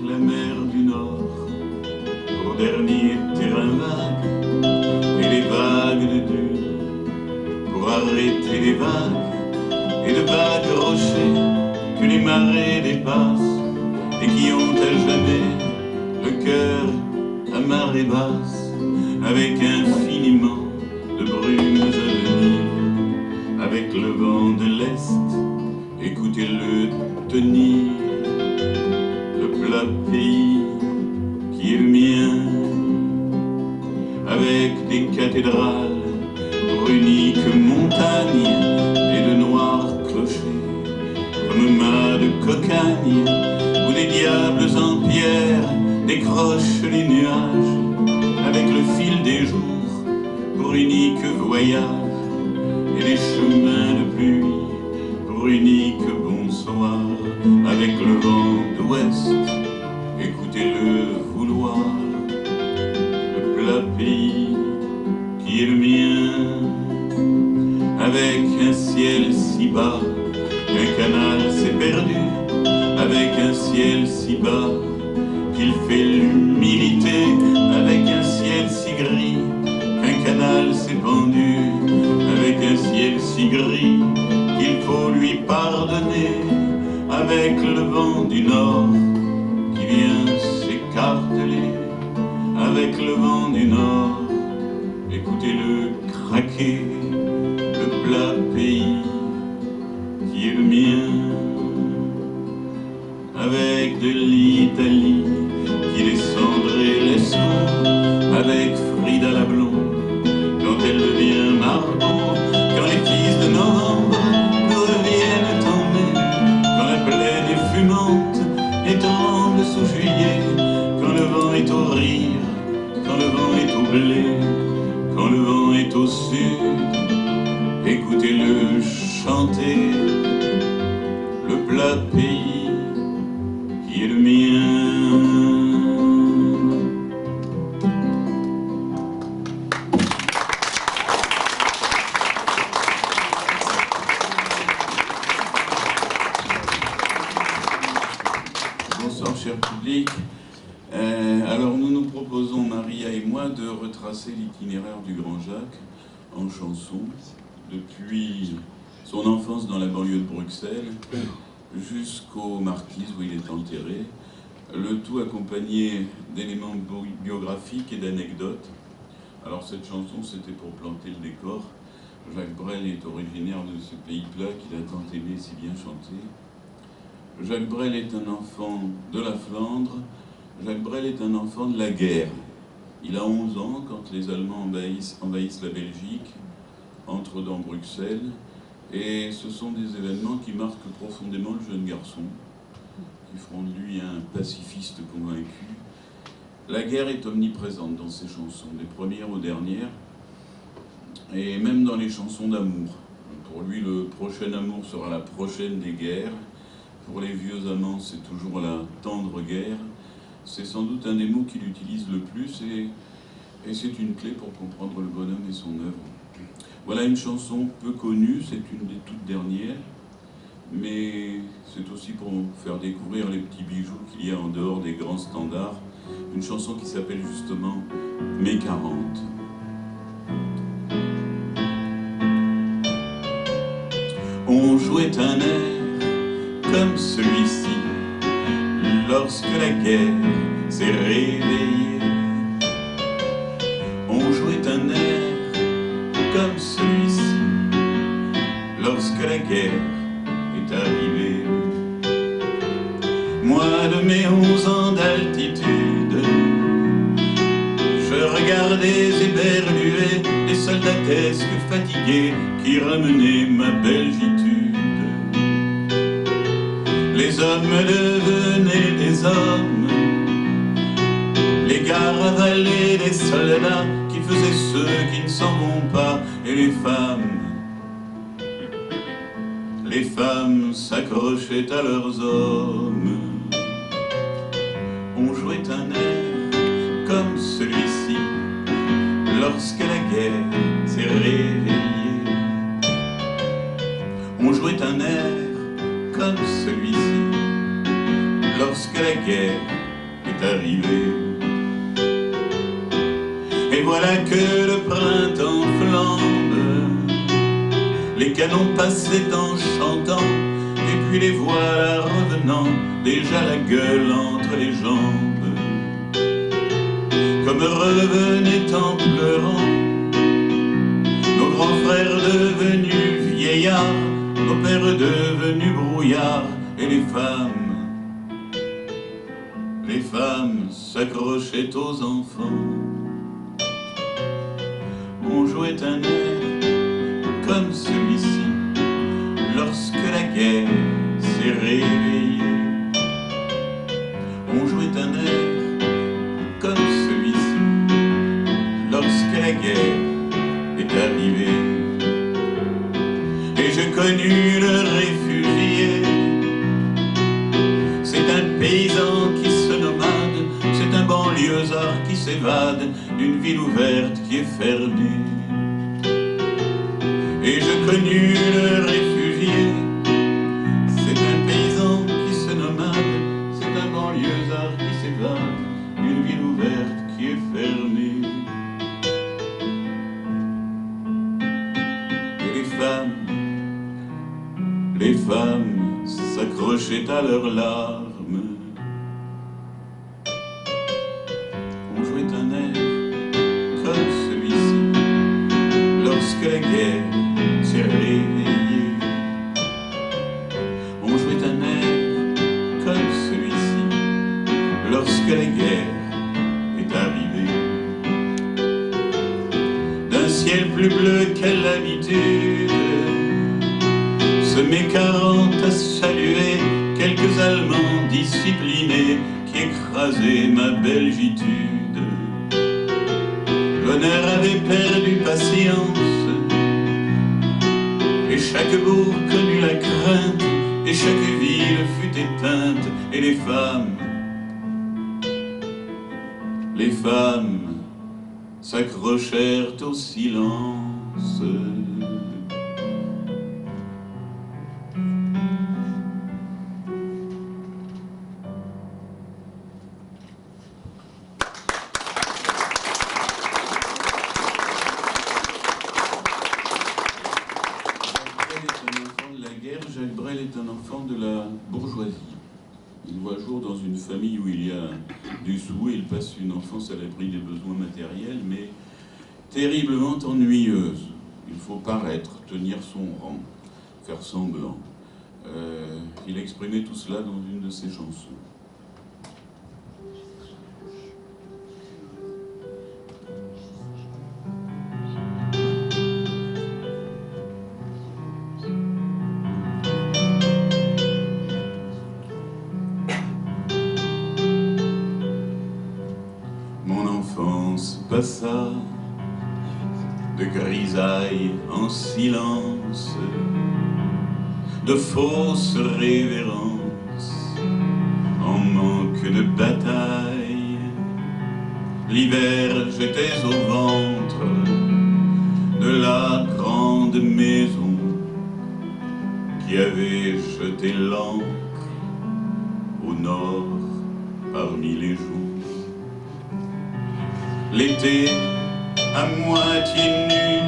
la mer du Nord pour dernier terrain vague, et les vagues de dune pour arrêter les vagues, et de vagues rochers que les marées dépassent et qui ont à jamais le cœur à marée basse, avec infiniment de brumes à venir, avec le vent de l'Est, écoutez-le tenir, le plat pays qui est le mien, avec des cathédrales pour unique montagne et de noirs clochers, comme mâts de cocagne, où des diables en pierre décrochent les nuages, avec le fil des jours pour unique voyage, et les chemins de pluie pour unique bonsoir, avec le vent d'ouest, écoutez-le vouloir, le plat pays qui est le mien, avec un ciel si bas qu'un canal s'est perdu, avec un ciel si bas qu'il fait l'humilité, avec un ciel si gris qu'un canal s'est pendu, avec un ciel si gris qu'il faut lui pardonner, avec le vent du Nord qui vient s'écarteler, avec le vent du Nord, écoutez-le craquer, le plat pays qui est le mien, avec de l'Italie qui descendrait l'estour, avec Frida la blonde quand elle devient Margot, quand les fils de novembre nous reviennent en mai, quand la plaine est fumante et tremble sous juillet, quand le vent est au rire, quand le vent est au blé, quand le vent est au sud, écoutez-le chanter, le plat pays qui est le mien. Bonsoir cher public. Alors nous proposons, Maria et moi, de retracer l'itinéraire du Grand Jacques en chanson, depuis son enfance dans la banlieue de Bruxelles jusqu'aux Marquises où il est enterré, le tout accompagné d'éléments biographiques et d'anecdotes. Alors cette chanson, c'était pour planter le décor. Jacques Brel est originaire de ce pays plat qu'il a tant aimé si bien chanter. Jacques Brel est un enfant de la Flandre. Jacques Brel est un enfant de la guerre. Il a 11 ans quand les Allemands envahissent la Belgique, entrent dans Bruxelles, et ce sont des événements qui marquent profondément le jeune garçon, qui feront de lui un pacifiste convaincu. La guerre est omniprésente dans ses chansons, des premières aux dernières, et même dans les chansons d'amour. Pour lui, le prochain amour sera la prochaine des guerres. Pour les vieux amants, c'est toujours la tendre guerre. C'est sans doute un des mots qu'il utilise le plus, et c'est une clé pour comprendre le bonhomme et son œuvre. Voilà une chanson peu connue, c'est une des toutes dernières, mais c'est aussi pour faire découvrir les petits bijoux qu'il y a en dehors des grands standards. Une chanson qui s'appelle justement « Mai 40 ». On jouait un air comme celui-ci lorsque la guerre s'est réveillée. On jouait un air comme celui-ci lorsque la guerre est arrivée. Moi de mes 11 ans d'altitude, je regardais éberlué les soldatesques fatigués qui ramenaient ma belgitude. Les hommes devenaient des hommes, les gars ravalaient des soldats qui faisaient ceux qui ne s'en vont pas, et les femmes s'accrochaient à leurs hommes. On jouait un air comme celui-ci lorsque la guerre s'est réveillée. On jouait un air comme celui-ci lorsque la guerre est arrivé. Et voilà que le printemps flambe, les canons passaient en chantant, et puis les voilà revenant, déjà la gueule entre les jambes, comme revenaient en pleurant nos grands frères devenus vieillards, nos pères devenus brouillards, et les femmes s'accrochaient aux enfants. On jouait un air comme celui-ci lorsque la guerre s'est réveillée. On jouait un air comme celui-ci lorsque la guerre est arrivée. Et j'ai connu le réfugié, c'est un paysan qui se nomade, c'est un banlieusard qui s'évade d'une ville ouverte qui est fermée. Et j'ai connu le réfugié, c'est un paysan qui se nomade, c'est un banlieusard qui s'évade d'une ville ouverte qui est fermée. Et les femmes s'accrochaient à leurs larmes. On jouait un air comme celui-ci lorsque la guerre s'est réveillée. On jouait un air comme celui-ci lorsque la guerre est arrivée. D'un ciel plus bleu qu'à l'habitude, ce Mes-40 a salué quelques Allemands disciplinés qui écrasaient ma belgitude. L'honneur avait perdu patience, et chaque bourg connut la crainte, et chaque ville fut éteinte, et les femmes s'accrochèrent au silence. Jacques Brel est un enfant de la bourgeoisie. Il voit jour dans une famille où il y a du sou et il passe une enfance à l'abri des besoins matériels, mais terriblement ennuyeuse. Il faut paraître, tenir son rang, faire semblant. Il exprimait tout cela dans une de ses chansons. Passa de grisaille en silence, de fausses révérences, en manque de bataille. L'hiver, j'étais au ventre de la grande maison qui avait jeté l'ancre au nord parmi les jours. L'été, à moitié nu,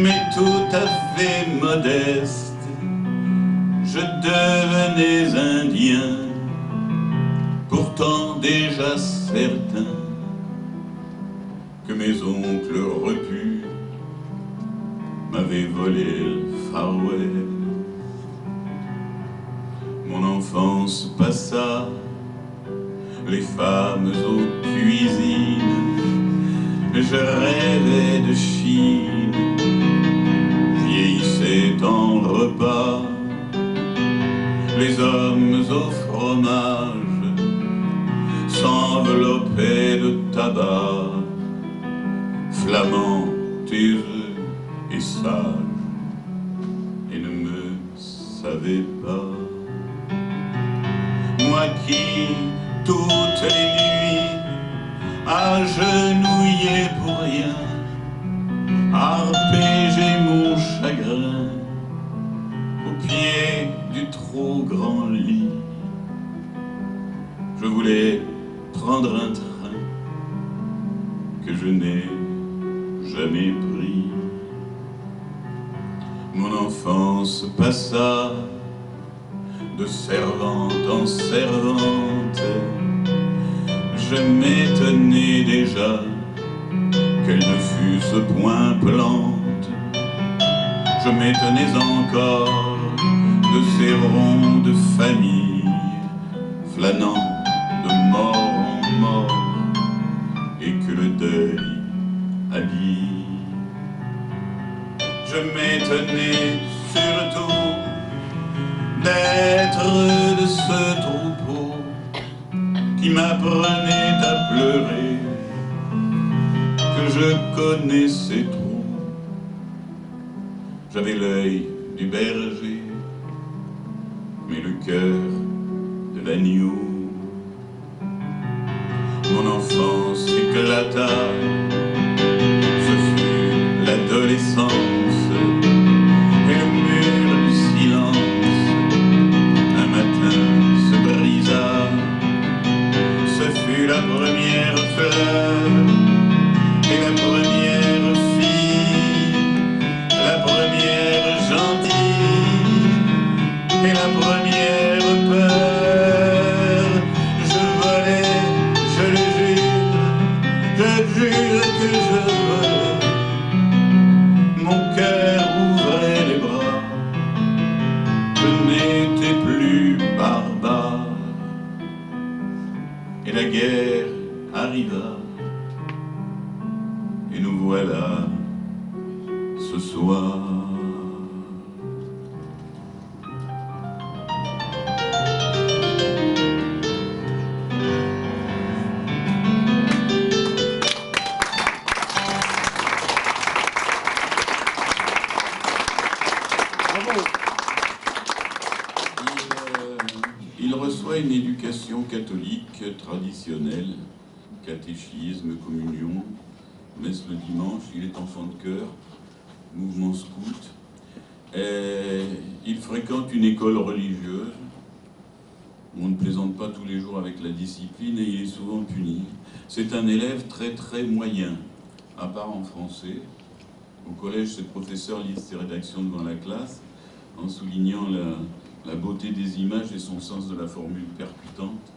mais tout à fait modeste, je devenais indien, pourtant déjà certain que mes oncles repus m'avaient volé le Far West. Mon enfance passa, les femmes aux cuisines, je rêvais de Chine, vieillissait en repas, les hommes au fromage s'enveloppaient de tabac, flamands, taiseux et sages, et ne me savaient pas. Moi qui, toutes les nuits, agenouillé pour rien, arpéger mon chagrin au pied du trop grand lit. Je voulais prendre un train que je n'ai jamais pris. Mon enfance passa de servante en servante. Je m'étonnais déjà qu'elle ne fût ce point plante. Je m'étonnais encore de ces ronds de famille, flânant de mort en mort, et que le deuil habille. Je m'étonnais surtout d'être de ce troupeau qui m'apprenait à pleurer, que je connaissais trop. J'avais l'œil du berger, mais le cœur de l'agneau. Mon enfance éclata, ce fut l'adolescence, et le mur du silence un matin se brisa. Ce fut la première fleur et la première fille, la première gentille et la première peur. Je volais, je le jure que je volais. Mon cœur ouvrait les bras, je n'étais plus barbare. Et la guerre arriva, et nous voilà ce soir. Il reçoit une éducation catholique traditionnelle, catéchisme, communion, messe le dimanche. Il est enfant de chœur, mouvement scout. Il fréquente une école religieuse. On ne plaisante pas tous les jours avec la discipline et il est souvent puni. C'est un élève très moyen, à part en français. Au collège, ses professeurs lisent ses rédactions devant la classe en soulignant la beauté des images et son sens de la formule percutante.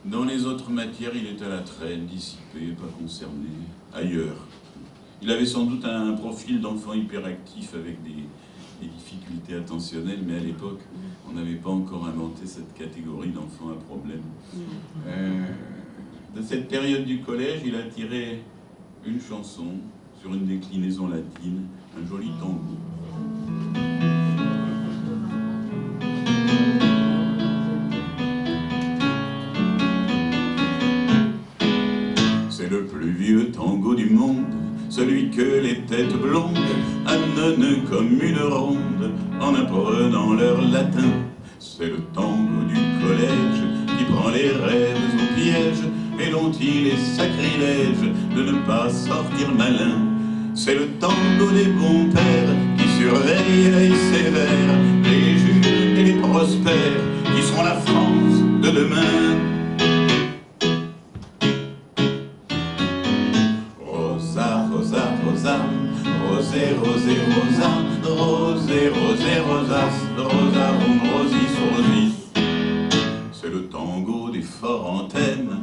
Dans les autres matières, il est à la traîne, dissipé, pas concerné, ailleurs. Il avait sans doute un profil d'enfant hyperactif avec des difficultés attentionnelles, mais à l'époque, on n'avait pas encore inventé cette catégorie d'enfants à problème. De cette période du collège, il a tiré une chanson sur une déclinaison latine, un joli tango. C'est le plus vieux tango du monde, celui que les têtes blondes annonnent comme une ronde en apprenant leur latin. C'est le tango du collège qui prend les rêves au piège et dont il est sacrilège de ne pas sortir malin. C'est le tango des bons pères qui surveillent l'œil sévère, les justes et les prospères qui seront la France de demain. Rosa, rosa, rosa, rosé, rosé, rosa, rosé, rosé, rosas, rosa, rosis, rosis. C'est le tango des forts en thème,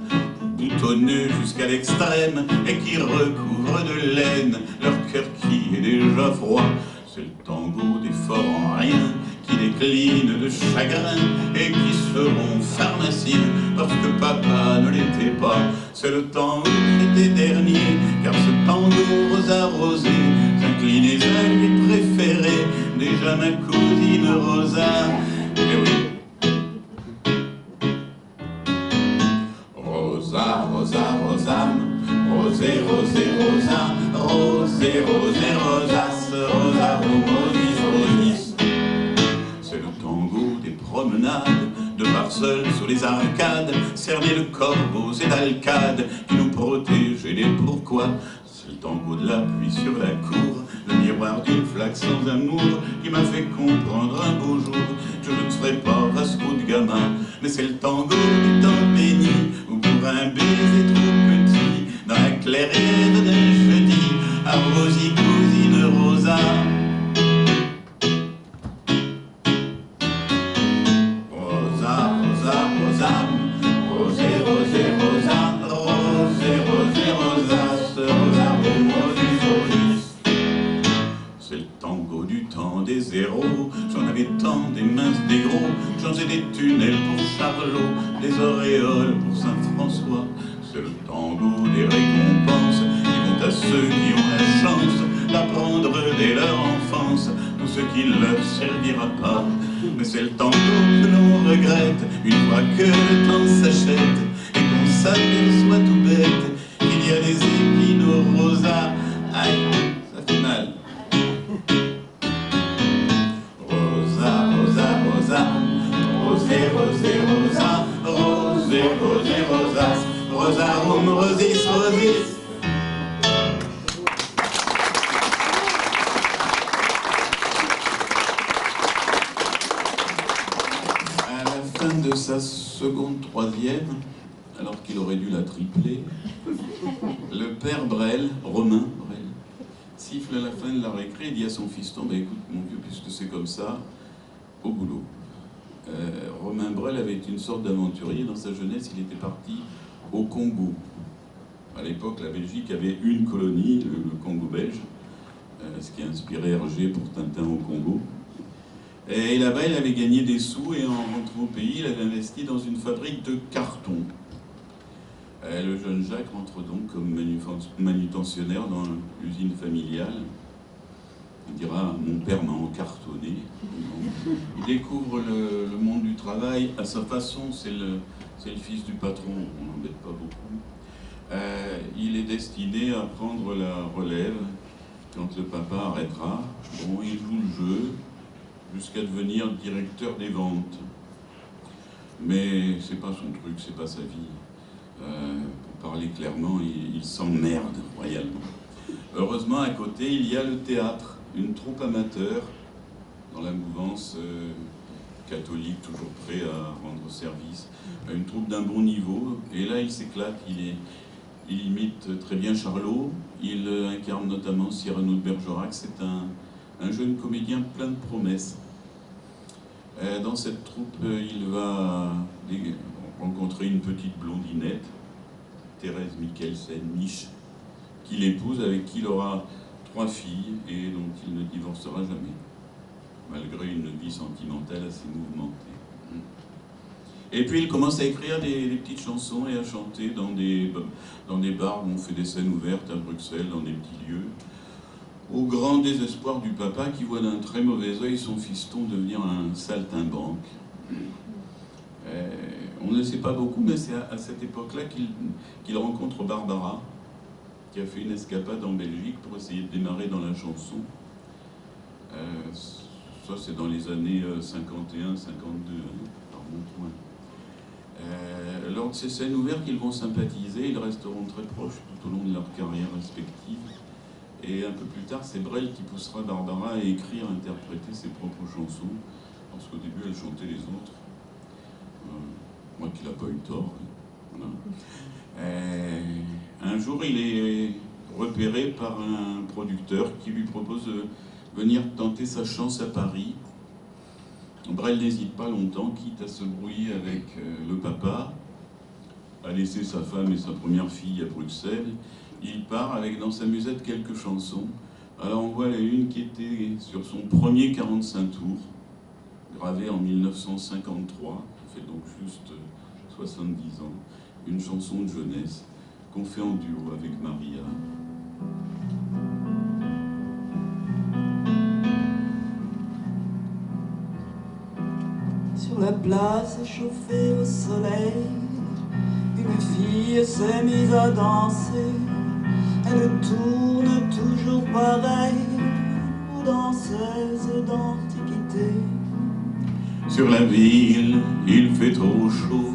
boutonneux jusqu'à l'extrême et qui recouvre de laine leur cœur qui est déjà froid. C'est le tango des forts en rien qui déclinent de chagrin et qui seront pharmaciens parce que papa ne l'était pas. C'est le tango d'été dernier, car ce tango rosa rosé s'inclinait à lui préféré, déjà ma cousine Rosa. Eh oui. Rosa, rosa, rosam, rosé, rosé, rosa, rosé, rosé, rosas, rosa, rosis, rosis. C'est le tango des promenades de Barceul sous les arcades, cerné de corbeaux et d'alcades qui nous protègent et des pourquoi. C'est le tango de la pluie sur la cour, le miroir d'une flaque sans amour qui m'a fait comprendre un beau jour je ne serai pas Vasco de Gama, mais c'est le tango du temps béni où pour un auréole pour Saint-François. C'est le tango des récompenses qui vont à ceux qui ont la chance d'apprendre dès leur enfance tout ce qui ne leur servira pas. Mais c'est le tango que l'on regrette une fois que le temps s'achète et qu'on s'aperçoit tout bête qu'il y a des épines au rosa. Aïe, ça fait mal. Rosa, rosa, rosa, rosé, rosé, rosa, rosé, rosé, rosas, rosarum, rosis, rosis. De sa seconde troisième, alors qu'il aurait dû la tripler, le père Brel, Romain Brel, siffle à la fin de la récré et dit à son fiston: bah, écoute mon vieux, puisque c'est comme ça, au boulot. Romain Brel avait une sorte d'aventurier. Dans sa jeunesse, il était parti au Congo. À l'époque, la Belgique avait une colonie, le Congo belge, ce qui a inspiré Hergé pour Tintin au Congo. Et là-bas, il avait gagné des sous et en rentrant au pays, il avait investi dans une fabrique de carton. Le jeune Jacques rentre donc comme manutentionnaire dans l'usine familiale. Il dira: mon père m'a encartonné. Il découvre le monde du travail à sa façon. C'est le fils du patron, on n'embête pas beaucoup. Il est destiné à prendre la relève quand le papa arrêtera. Bon, il joue le jeu jusqu'à devenir directeur des ventes. Mais c'est pas son truc, c'est pas sa vie. Pour parler clairement, il s'emmerde royalement. Heureusement, à côté, il y a le théâtre, une troupe amateur dans la mouvance catholique, toujours prêt à rendre service. Une troupe d'un bon niveau, et là il s'éclate. Il imite très bien Charlot, il incarne notamment Cyrano de Bergerac. C'est un jeune comédien plein de promesses. Dans cette troupe, il va rencontrer une petite blondinette, Thérèse Mikkelsen, Mich, qu'il épouse, avec qui il aura 3 filles et dont il ne divorcera jamais, malgré une vie sentimentale assez mouvementée. Et puis il commence à écrire des petites chansons et à chanter dans des bars où on fait des scènes ouvertes à Bruxelles, dans des petits lieux, au grand désespoir du papa qui voit d'un très mauvais œil son fiston devenir un saltimbanque. On ne sait pas beaucoup, mais c'est à cette époque-là qu'il rencontre Barbara, qui a fait une escapade en Belgique pour essayer de démarrer dans la chanson. Ça, c'est dans les années 51-52, par mon point. Lors de ces scènes ouvertes, ils vont sympathiser, ils resteront très proches tout au long de leur carrière respective. Et un peu plus tard, c'est Brel qui poussera Barbara à écrire, interpréter ses propres chansons, parce qu'au début, elle chantait les autres. Moi qui n'a pas eu tort. Voilà. Un jour, il est repéré par un producteur qui lui propose de venir tenter sa chance à Paris. Brel n'hésite pas longtemps, quitte à se brouiller avec le papa, à laisser sa femme et sa première fille à Bruxelles. Il part avec dans sa musette quelques chansons. Alors on voit la une qui était sur son premier 45 tours, gravé en 1953, qui fait donc juste 70 ans, une chanson de jeunesse qu'on fait en duo avec Maria. Sur la place chauffée au soleil, une fille s'est mise à danser. Elle tourne toujours pareil aux danseuses d'antiquité. Sur la ville, il fait trop chaud,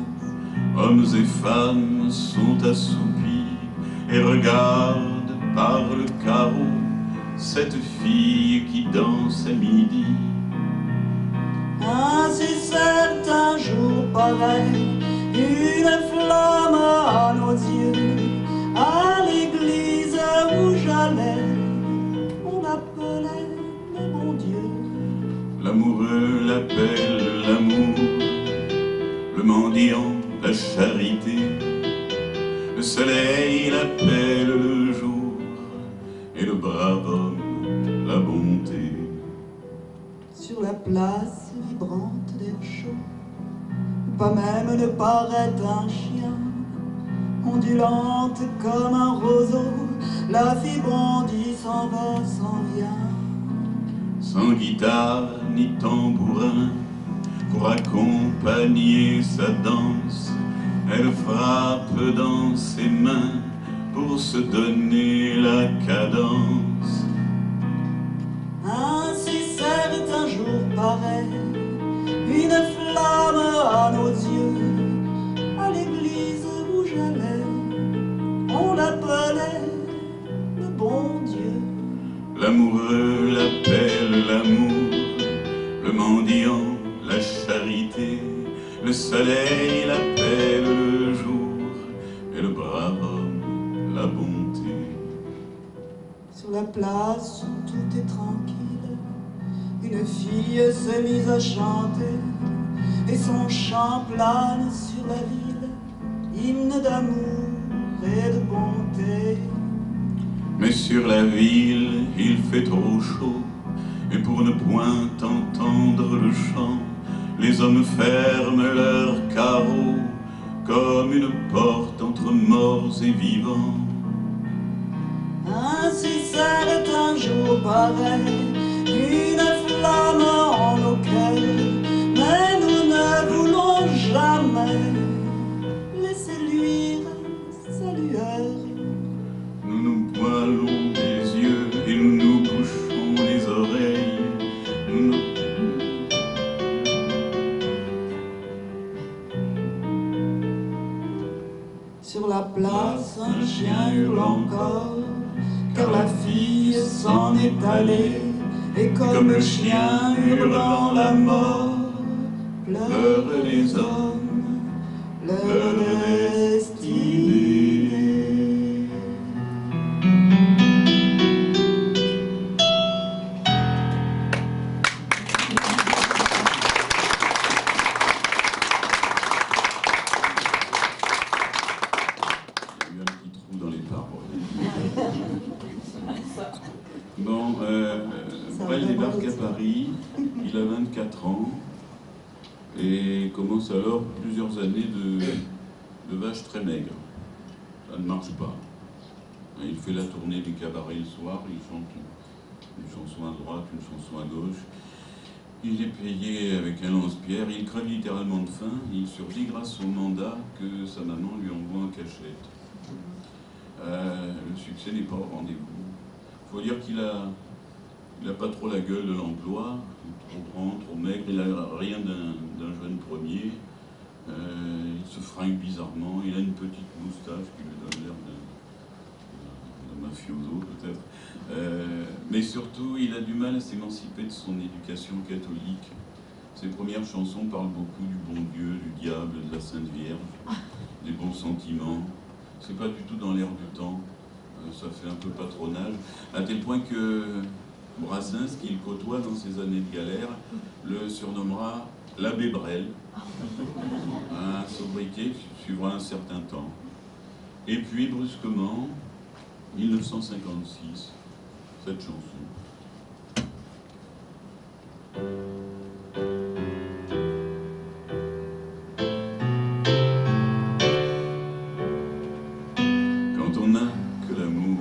hommes et femmes sont assoupis et regardent par le carreau cette fille qui danse à midi. Ainsi c'est un jour pareil, une flamme à nos yeux, à l'église où j'allais, on appelait le bon Dieu. L'amoureux l'appelle l'amour, le mendiant la charité, le soleil l'appelle le jour, et le brave homme la bonté. Sur la place vibrante d'air chaud, pas même ne paraît un chien. Ondulante comme un roseau, la fille bondit, s'en va, s'en vient. Sans guitare ni tambourin, pour accompagner sa danse, elle frappe dans ses mains pour se donner la cadence. Ainsi certains jours paraît une flamme à nos yeux. À l'église où j'allais, on l'appelait le bon Dieu. L'amoureux l'appelle l'amour, le mendiant la charité, le soleil l'appelle le jour, et le brave homme la bonté. Sur la place où tout est tranquille, une fille s'est mise à chanter, et son chant plane sur la ville, hymne d'amour et de bonté. Mais sur la ville, il fait trop chaud, et pour ne point entendre le chant, les hommes ferment leurs carreaux comme une porte entre morts et vivants. Ainsi certains jours paraît une flamme en nos cœurs, mais nous ne voulons jamais laisser luire sa lueur. Nous nous voilons les yeux et nous nous bouchons les oreilles. Sur la place, un chien hurle encore, car la fille s'en est allée, et comme le chien hurlant la mort, pleurent les hommes, leur destinée. Bon, Brel débarque à Paris, il a 24 ans et commence alors plusieurs années de vache très maigre. Ça ne marche pas. Il fait la tournée des cabarets le soir, il chante une chanson à droite, une chanson à gauche. Il est payé avec un lance-pierre, il crève littéralement de faim, il survit grâce au mandat que sa maman lui envoie en cachette. Le succès n'est pas au rendez-vous. Il faut dire qu'il a pas trop la gueule de l'emploi, trop grand, trop maigre, il n'a rien d'un jeune premier. Il se fringue bizarrement, il a une petite moustache qui lui donne l'air d'un mafioso peut-être. Mais surtout, il a du mal à s'émanciper de son éducation catholique. Ses premières chansons parlent beaucoup du bon Dieu, du diable, de la Sainte Vierge, des bons sentiments. C'est pas du tout dans l'air du temps. Ça fait un peu patronage, à tel point que Brassens, qui le côtoie dans ses années de galère, le surnommera l'abbé Brel. Un sobriquet qui suivra un certain temps. Et puis, brusquement, 1956, cette chanson. Quand on n'a que l'amour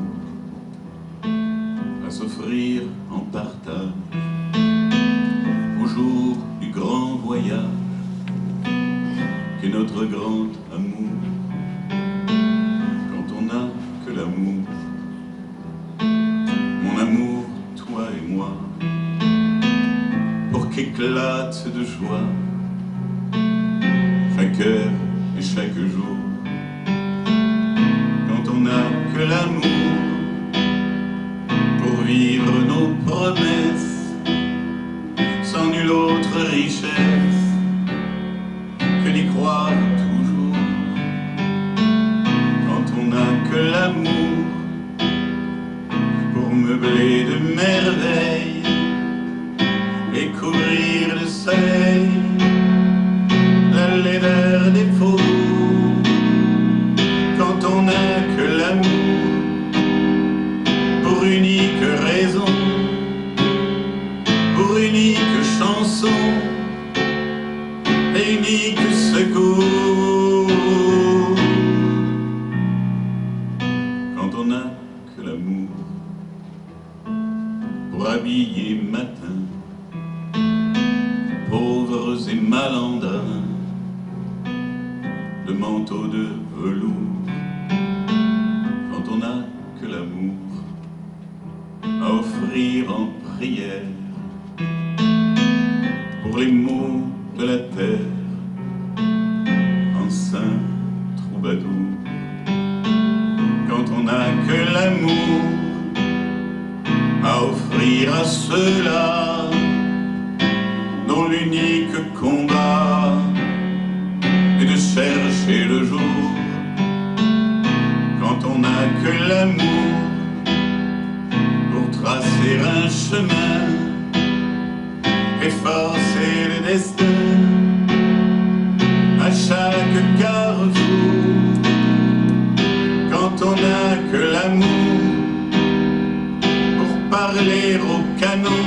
à s'offrir en partage au jour du grand voyage qu'est notre grand amour. Quand on n'a que l'amour, mon amour, toi et moi, pour qu'éclate de joie chaque heure et chaque jour. Quand on n'a que l'amour pour vivre nos promesses, sans nulle autre richesse que d'y croire toujours. Quand on n'a que l'amour pour meubler de merveilles et couvrir de soleil la laideur des fauves. ceux-là dont l'unique combat est de chercher le jour quand on n'a que l'amour pour tracer un chemin et forcer le destin à chaque carrefour quand on n'a que l'amour pour parler au canon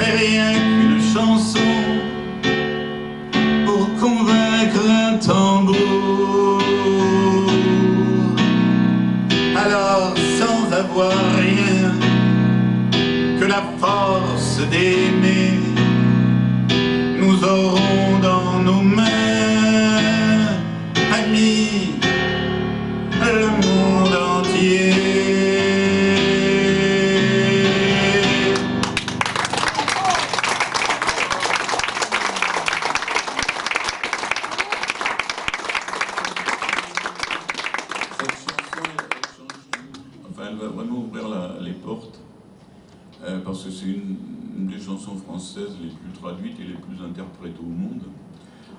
et rien qu'une chanson pour convaincre un tambour. Alors sans avoir rien que la force d'aimer, nous aurons dans nos mains, amis, le monde entier. Elle va vraiment ouvrir les portes parce que c'est une des chansons françaises les plus traduites et les plus interprétées au monde.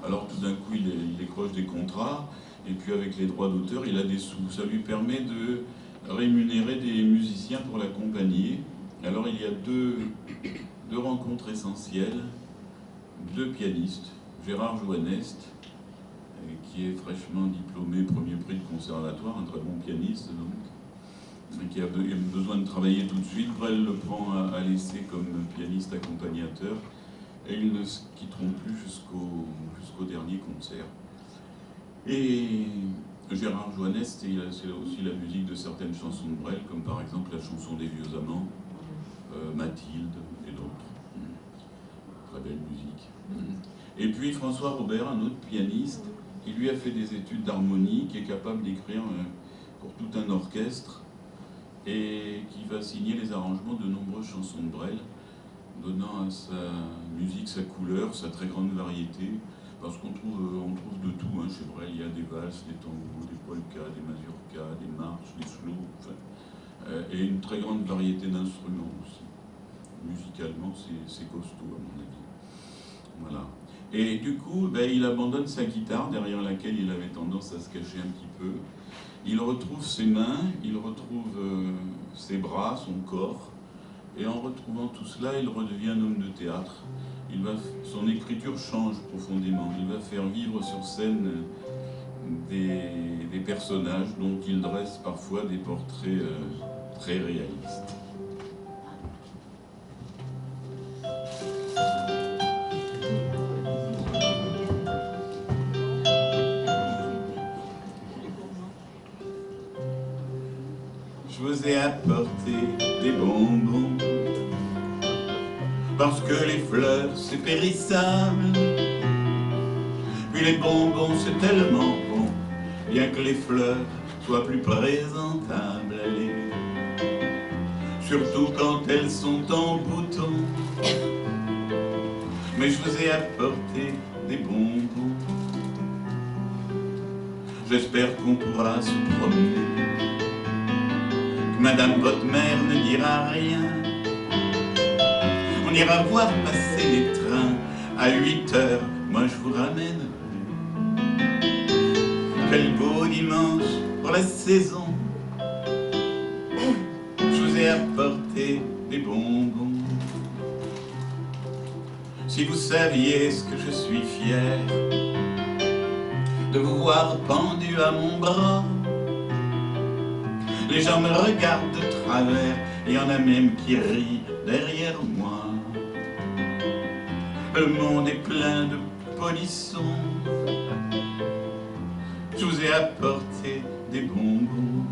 Alors tout d'un coup il décroche des contrats et puis avec les droits d'auteur il a des sous. Ça lui permet de rémunérer des musiciens pour l'accompagner. Alors il y a deux rencontres essentielles, deux pianistes, Gérard Joannest qui est fraîchement diplômé premier prix de conservatoire, un très bon pianiste donc, qui a besoin de travailler tout de suite. Brel le prend à l'essai comme pianiste accompagnateur et ils ne se quitteront plus jusqu'au dernier concert. Et Gérard Joannest, c'est aussi la musique de certaines chansons de Brel, comme par exemple la chanson des vieux amants, Mathilde et d'autres. Très belle musique. Et puis François Robert, un autre pianiste, qui lui a fait des études d'harmonie, qui est capable d'écrire pour tout un orchestre et qui va signer les arrangements de nombreuses chansons de Brel, donnant à sa musique sa couleur, sa très grande variété, parce qu'on trouve de tout chez Brel. Il y a des valses, des tangos, des polkas, des mazurkas, des marches, des slows, et une très grande variété d'instruments aussi. Musicalement, c'est costaud à mon avis. Voilà. Et du coup, il abandonne sa guitare, derrière laquelle il avait tendance à se cacher un petit peu. Il retrouve ses mains, il retrouve ses bras, son corps, et en retrouvant tout cela, il redevient un homme de théâtre. Son écriture change profondément. Il va faire vivre sur scène des personnages dont il dresse parfois des portraits très réalistes. Je vous ai apporté des bonbons parce que les fleurs c'est périssable, puis les bonbons c'est tellement bon, bien que les fleurs soient plus présentables, allez, surtout quand elles sont en bouton. Mais je vous ai apporté des bonbons, j'espère qu'on pourra se promener, que madame votre mère ne dira rien. On ira voir passer les trains à 8 h, moi je vous ramènerai. Quel beau dimanche pour la saison, je vous ai apporté des bonbons. Si vous saviez ce que je suis fier de vous voir pendu à mon bras. Les gens me regardent de travers, il y en a même qui rient derrière moi. Le monde est plein de polissons, je vous ai apporté des bonbons.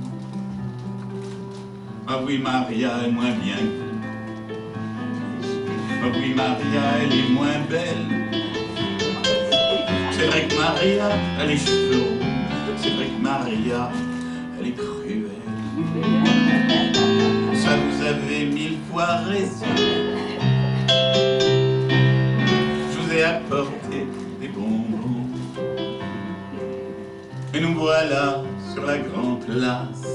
Ah oui, Maria est moins bien que ah oui, Maria, elle est moins belle. C'est vrai que Maria a les cheveux rouges, c'est vrai que Maria, elle est cruelle. Ça vous avez 1000 fois raison. Je vous ai apporté des bonbons. Et nous voilà sur la grande place.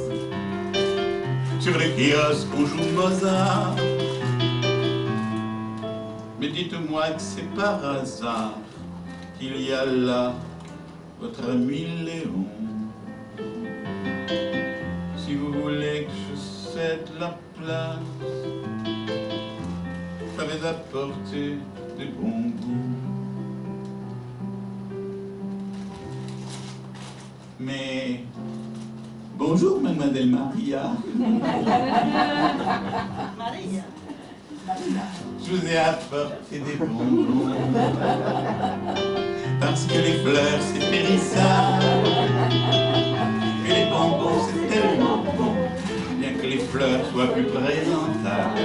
sur les kiosques on joue Mozart. Mais dites-moi que c'est par hasard qu'il y a là votre ami Léon. Si vous voulez que je cède la place, je vais apporter des bonbons. Mais bonjour mademoiselle Maria. Maria. Je vous ai apporté des bonbons parce que les fleurs c'est périssable et les bonbons c'est tellement bon, bien que les fleurs soient plus présentables,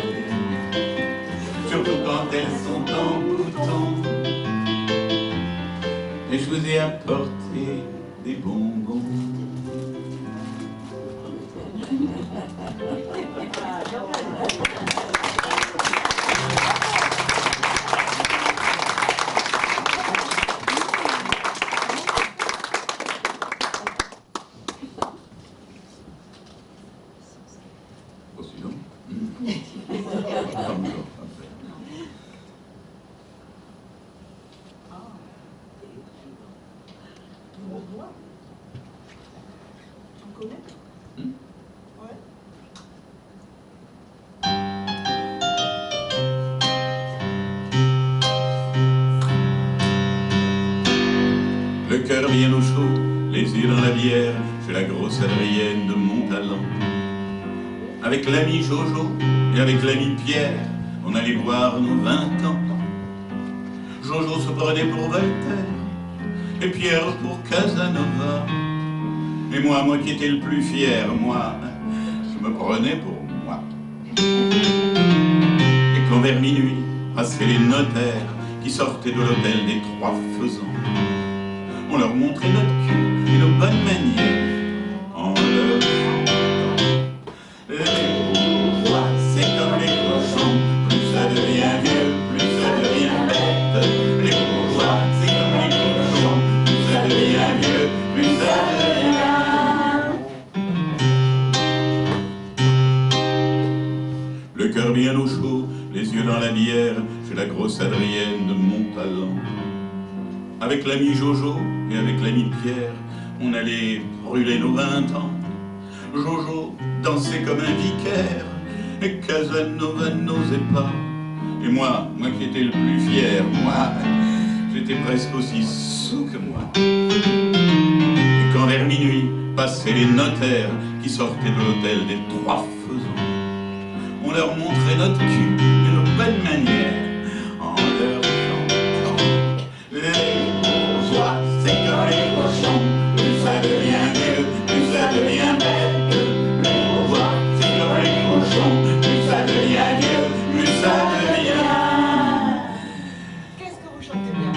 surtout quand elles sont en bouton. Et je vous ai apporté des bonbons. Aussi long. On connaît? Ouais. Le cœur bien au chaud, les yeux dans la bière, chez la grosse Adrienne de Montalent. Avec l'ami Jojo et avec l'ami Pierre, on allait boire nos 20 ans. Jojo se prenait pour Voltaire et Pierre pour Casanova. Et moi qui étais le plus fier, moi, je me prenais pour moi. Et quand vers minuit passaient les notaires qui sortaient de l'hôtel des Trois Faisans, on leur montrait notre cul et nos bonnes manières en leur chantant. Les bourgeois, c'est comme les cochons, plus ça devient vieux, plus ça devient bête. Les bourgeois, c'est comme les cochons, plus ça devient vieux, plus ça devient. Le cœur bien au chaud, les yeux dans la bière, chez la grosse Adrienne de Montalent. Avec l'ami Jojo et avec l'ami Pierre, on allait brûler nos 20 ans. Jojo dansait comme un vicaire, et Casanova n'osait pas. Et moi qui étais le plus fier, moi, j'étais presque aussi sous que moi. Et quand vers minuit passaient les notaires qui sortaient de l'hôtel des Trois Faisans, on leur montrait notre cul et nos bonnes manières en leur chantant. Les bourgeois, c'est comme les cochons, plus ça devient vieux, plus ça devient bête. Les bourgeois, c'est comme les cochons, plus ça devient vieux, plus ça devient. Qu'est-ce que vous chantez bien?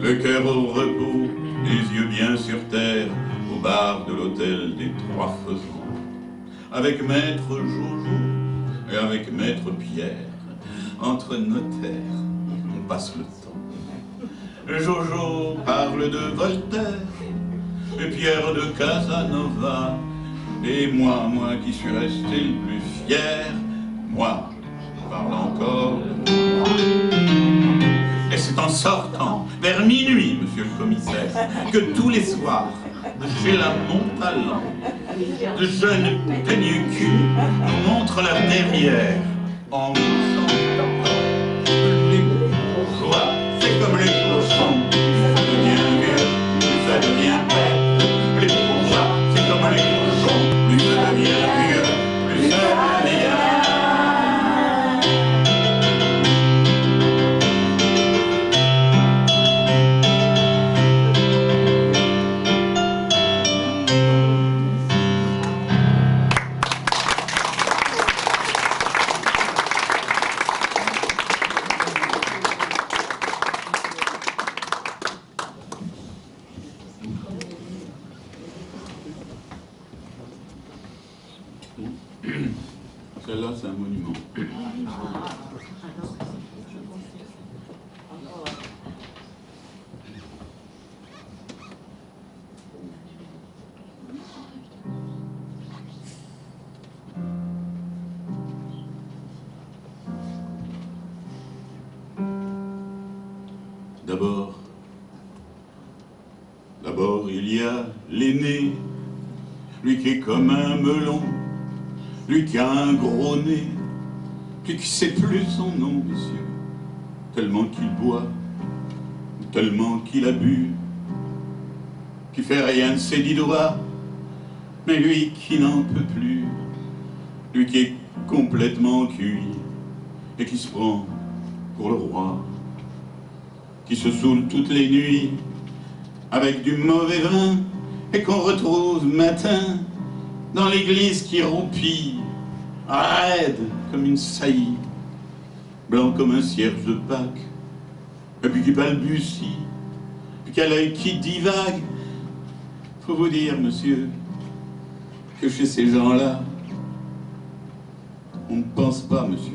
Le cœur au repos, les yeux bien sur terre, au bar de l'hôtel des Trois Faisans. Avec maître Jojo et avec maître Pierre, entre notaires, on passe le temps. Jojo parle de Voltaire et Pierre de Casanova. Et moi qui suis resté le plus fier, moi, je parle encore de moi. Et c'est en sortant, vers minuit, monsieur le commissaire, que tous les soirs, de chez la Montalent, de jeunes peigneux cul nous montrent leur derrière en nous chantant. Les bourgeois, c'est comme les cochons, plus ça devient vieux, plus ça devient bête. Les bourgeois, c'est comme les cochons, plus ça devient vieux, plus ça devient. Celle-là, c'est un monument. D'abord, il y a l'aîné, lui qui est comme un melon, lui qui a un gros nez, lui qui sait plus son nom, monsieur, tellement qu'il boit, tellement qu'il a bu, qui fait rien de ses 10 doigts, mais lui qui n'en peut plus, lui qui est complètement cuit et qui se prend pour le roi, qui se saoule toutes les nuits avec du mauvais vin et qu'on retrouve matin dans l'église qui roupille, raide comme une saillie, blanc comme un cierge de Pâques, et puis qui balbutie, puis qui a l'œil qui divague. Faut vous dire, monsieur, que chez ces gens-là, on ne pense pas, monsieur.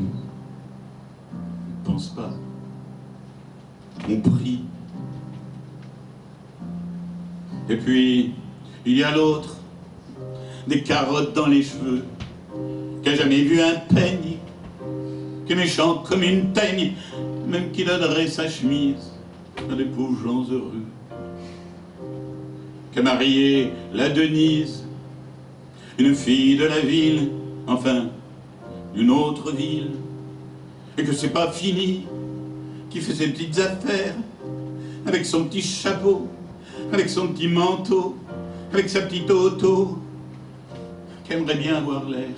On ne pense pas. On prie. Et puis, il y a l'autre, des carottes dans les cheveux, qui n'a jamais vu un peigne, qui est méchant comme une teigne, même qui donnerait sa chemise à des pauvres gens heureux, qui a marié la Denise, une fille de la ville, enfin, d'une autre ville, et que c'est pas fini, qui fait ses petites affaires, avec son petit chapeau, avec son petit manteau, avec sa petite auto, qui aimerait bien avoir l'air,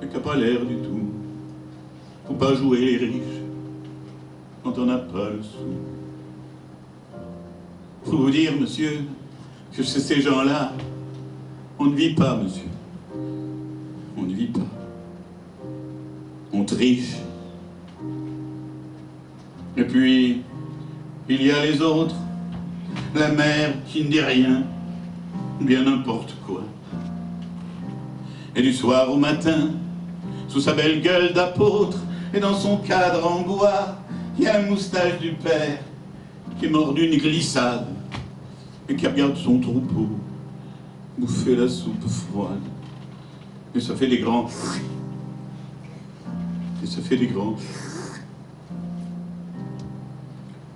mais qui n'a pas l'air du tout. Faut pas jouer les riches quand on n'a pas le sou. Faut vous dire, monsieur, que chez ces gens-là, on ne vit pas, monsieur. On ne vit pas. On triche. Et puis, il y a les autres. La mère qui ne dit rien, bien n'importe quoi. Et du soir au matin, sous sa belle gueule d'apôtre, et dans son cadre en bois, il y a la moustache du père qui est mort d'une glissade et qui regarde son troupeau bouffer la soupe froide. Et ça fait des grands... Et ça fait des grands...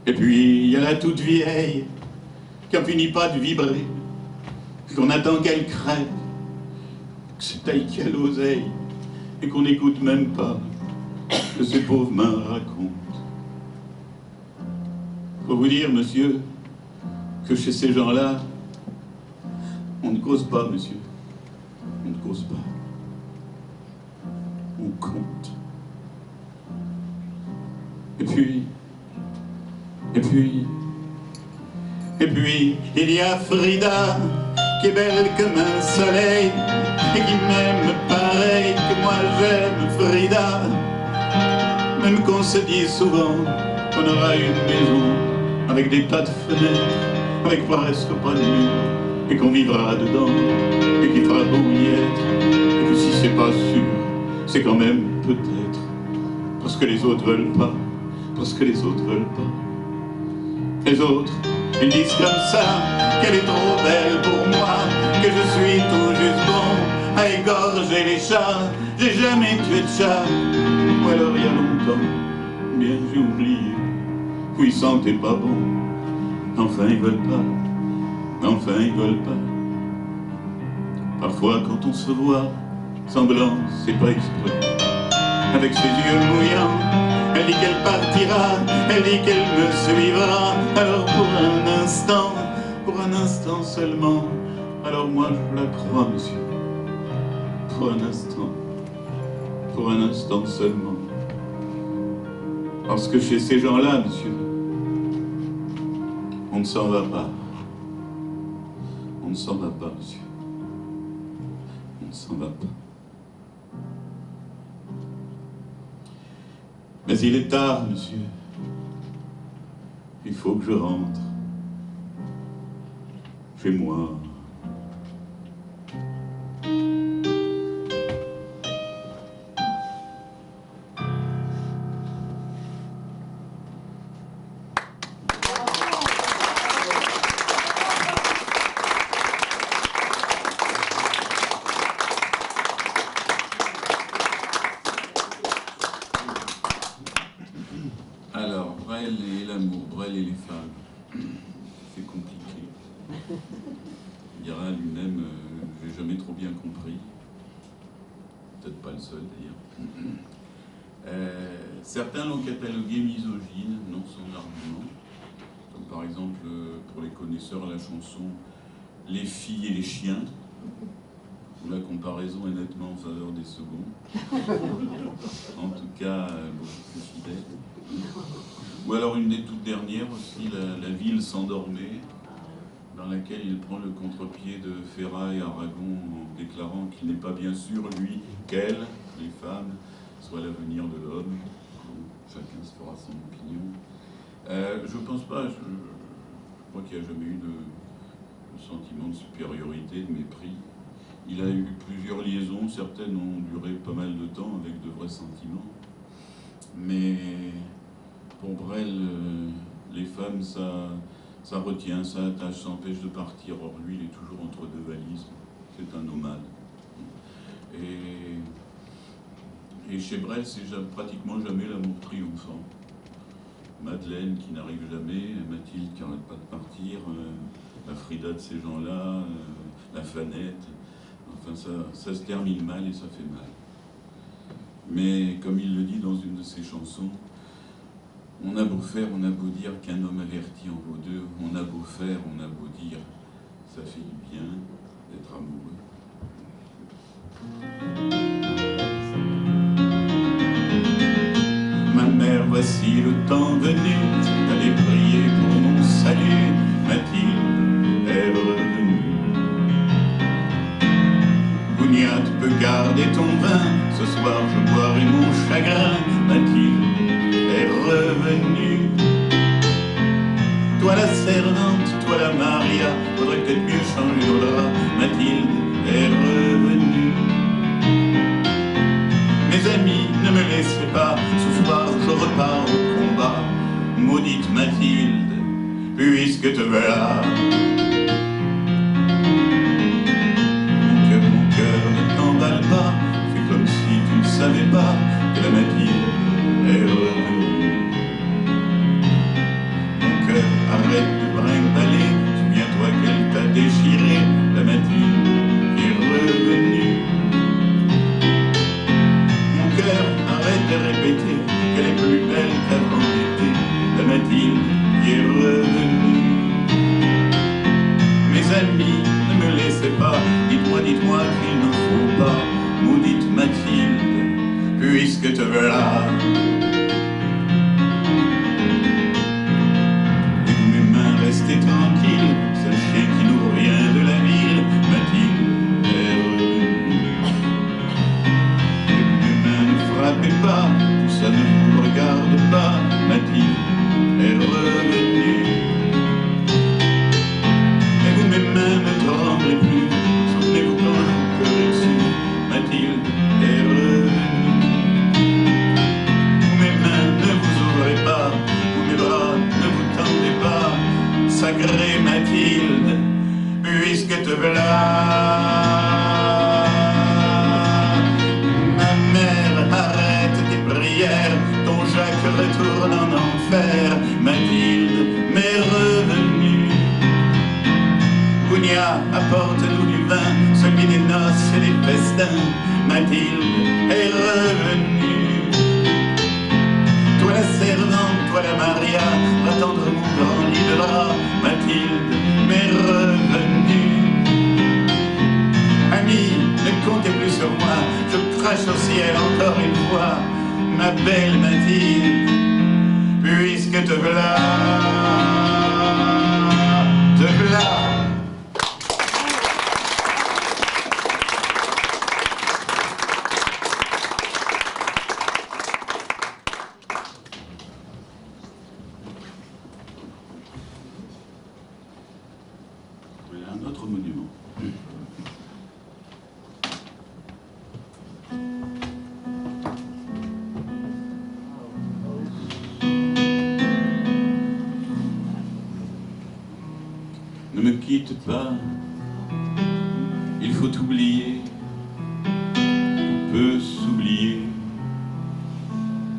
Et puis, il y a la toute vieille qui n'en finit pas de vibrer, qu'on attend qu'elle crève, que c'est elle qui a l'oseille, et qu'on n'écoute même pas que ces pauvres mains racontent. Faut vous dire, monsieur, que chez ces gens-là, on ne cause pas, monsieur. On ne cause pas. On compte. Et puis, il y a Frida, qui est belle comme un soleil, et qui m'aime pareil que moi j'aime Frida. Même qu'on se dit souvent qu'on aura une maison avec des tas de fenêtres, avec presque pas de mur, et qu'on vivra dedans, et qu'il fera beau y être, et que si c'est pas sûr, c'est quand même peut-être, parce que les autres veulent pas, parce que les autres veulent pas. Les autres, ils disent comme ça qu'elle est trop belle pour moi, que je suis tout juste bon à égorger les chats. J'ai jamais tué de chat, ou alors il y a longtemps, bien j'ai oublié, où ils sentaient pas bon. Enfin ils veulent pas, enfin ils veulent pas. Parfois quand on se voit, semblant, c'est pas exprès, avec ses yeux mouillants, elle dit qu'elle partira, elle dit qu'elle me suivra. Alors pour un instant seulement, alors moi je la crois, monsieur. Pour un instant seulement. Parce que chez ces gens-là, monsieur, on ne s'en va pas. On ne s'en va pas, monsieur. On ne s'en va pas. Mais il est tard, monsieur. Il faut que je rentre chez moi. Alors, Brel et l'amour, Brel et les trop bien compris. Peut-être pas le seul d'ailleurs. Certains l'ont catalogué misogyne, non sans argument. Comme par exemple, pour les connaisseurs, la chanson « Les filles et les chiens », où la comparaison est nettement en faveur des seconds. En tout cas, beaucoup plus fidèle. Ou alors une des toutes dernières aussi, la ville s'endormait, dans laquelle il prend le contre-pied de Ferrat et Aragon en déclarant qu'il n'est pas bien sûr, lui, qu'elle, les femmes, soit l'avenir de l'homme. Chacun se fera son opinion. Je pense pas, je crois qu'il n'y a jamais eu de sentiment de supériorité, de mépris. Il a eu plusieurs liaisons, certaines ont duré pas mal de temps avec de vrais sentiments. Mais pour Brel, les femmes, ça retient, ça attache, ça empêche de partir. Or lui, il est toujours entre deux valises. C'est un nomade. Et chez Brel, c'est pratiquement jamais l'amour triomphant. Madeleine qui n'arrive jamais, Mathilde qui n'arrête pas de partir, la Frida de ces gens-là, la Fanette. Enfin, ça se termine mal et ça fait mal. Mais comme il le dit dans une de ses chansons, on a beau faire, on a beau dire qu'un homme averti en vaut deux, on a beau faire, on a beau dire, ça fait du bien d'être amoureux. Ma mère, voici le temps venu d'aller prier pour mon salut. Mathilde est revenue. Gougnat, tu peux garder ton vin, ce soir je boirai mon chagrin. Mathilde est revenue. Toi la servante, toi la Maria, faudrait peut-être mieux changer de drap. Mathilde est revenue. Mes amis, ne me laissez pas, ce soir je repars au combat. Maudite Mathilde, puisque te voilà. Mon cœur ne t'emballe pas, fais comme si tu ne savais pas que la Mathilde est revenue. Mon cœur arrête de brinque-baller, souviens-toi qu'elle t'a déchiré, la Mathilde qui est revenue. Arrête de répéter qu'elle est plus belle qu'avant l'été, la Mathilde qui est revenue. Mes amis, ne me laissez pas, dites-moi qu'il ne faut pas, maudite Mathilde, puisque te voilà. Et vous mes mains, restez tranquilles, ce chien qui nous revient de la ville, Mathilde est revenue. Frappez pas, tout ça ne vous regarde pas, Mathilde est revenue. Et vous mes mains ne tremblez plus, souvenez-vous quand je vous pleurais dessus, Mathilde est revenue. Vous mes mains ne vous ouvrez pas, vous mes bras ne vous tendez pas, sacrée Mathilde, puisque te voilà. Ton Jacques retourne en enfer, Mathilde m'est revenue. Gougnat, apporte-nous du vin, celui des noces et des festins, Mathilde est revenue. Toi la servante, toi la Maria, va tendre mon grand lit de drap, Mathilde m'est revenue. Amis, ne comptez plus sur moi, je crache au ciel encore une fois, ma belle Mathilde, puisque te voilà, te voilà. Voilà un autre monument. Ne me quitte pas, il faut oublier, tout peut s'oublier,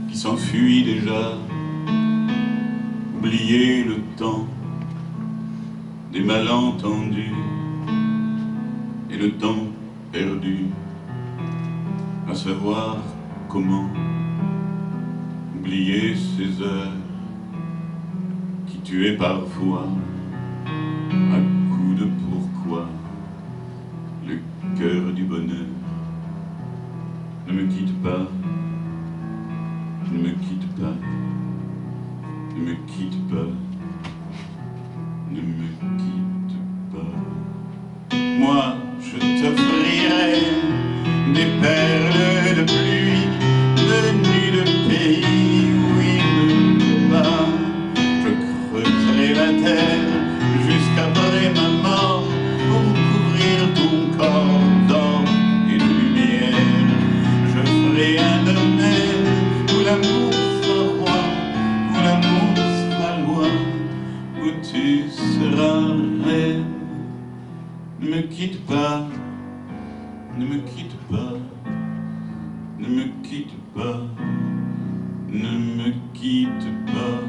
qui s'enfuit déjà, oublier le temps des malentendus et le temps perdu, à savoir comment oublier ces heures qui tuaient parfois à coups de pourquoi le cœur du bonheur. Ne me quitte pas, ne me quitte pas, ne me quitte pas, ne me quitte pas. Moi, je t'offrirai des perles de pluie venues de pays où il ne pleut pas. Je creuserai la terre jusqu'après ma mort pour couvrir ton corps d'or et de lumière. Je ferai un domaine où l'amour sera roi, où l'amour sera loi, où tu seras reine. Ne me quitte pas, ne me quitte pas, ne me quitte pas, ne me quitte pas.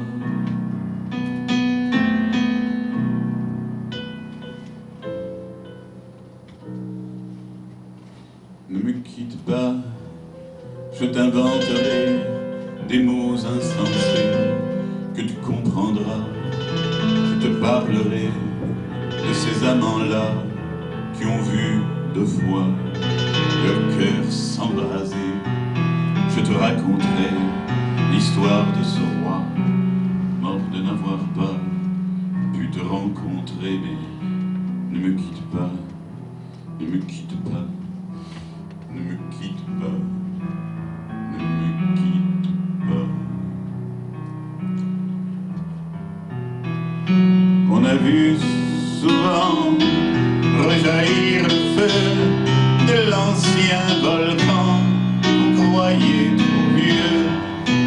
Ne me quitte pas, je t'inventerai des mots insensés que tu comprendras. Je te parlerai de ces amants-là qui ont vu deux fois leur cœur s'embraser. Je te raconterai l'histoire de ce roi, mort de n'avoir pas pu te rencontrer. Mais ne me quitte pas, ne me quitte pas, ne me quitte pas, ne me quitte pas. On a vu souvent rejaillir le feu de l'ancien volcan. Vous croyez trop vieux,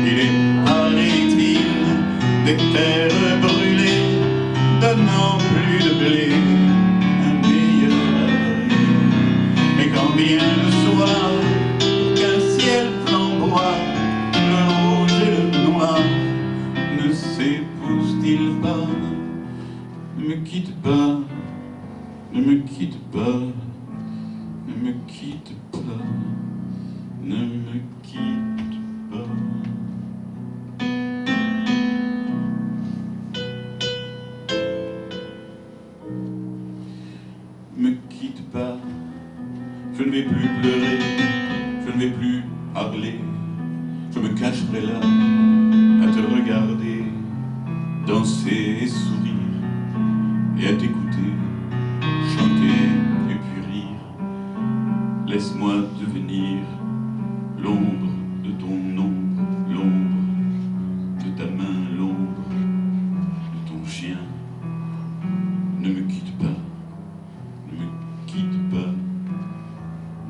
il est, paraît-il, des terres brûlées, donnant plus de blé, un meilleur avenir. Et quand vient le soir, pour qu'un ciel flamboie, le rouge et le noir ne s'épousent-ils pas? Ne me quitte pas, ne me quitte pas, ne me quitte pas, ne me quitte pas. Ne me quitte pas, je ne vais plus pleurer, je ne vais plus parler, je me cacherai là à te regarder, danser et sourire, et à t'écouter, chanter et puis rire. Laisse-moi devenir l'ombre de ton ombre, l'ombre de ta main, l'ombre de ton chien. Ne me quitte pas, ne me quitte pas,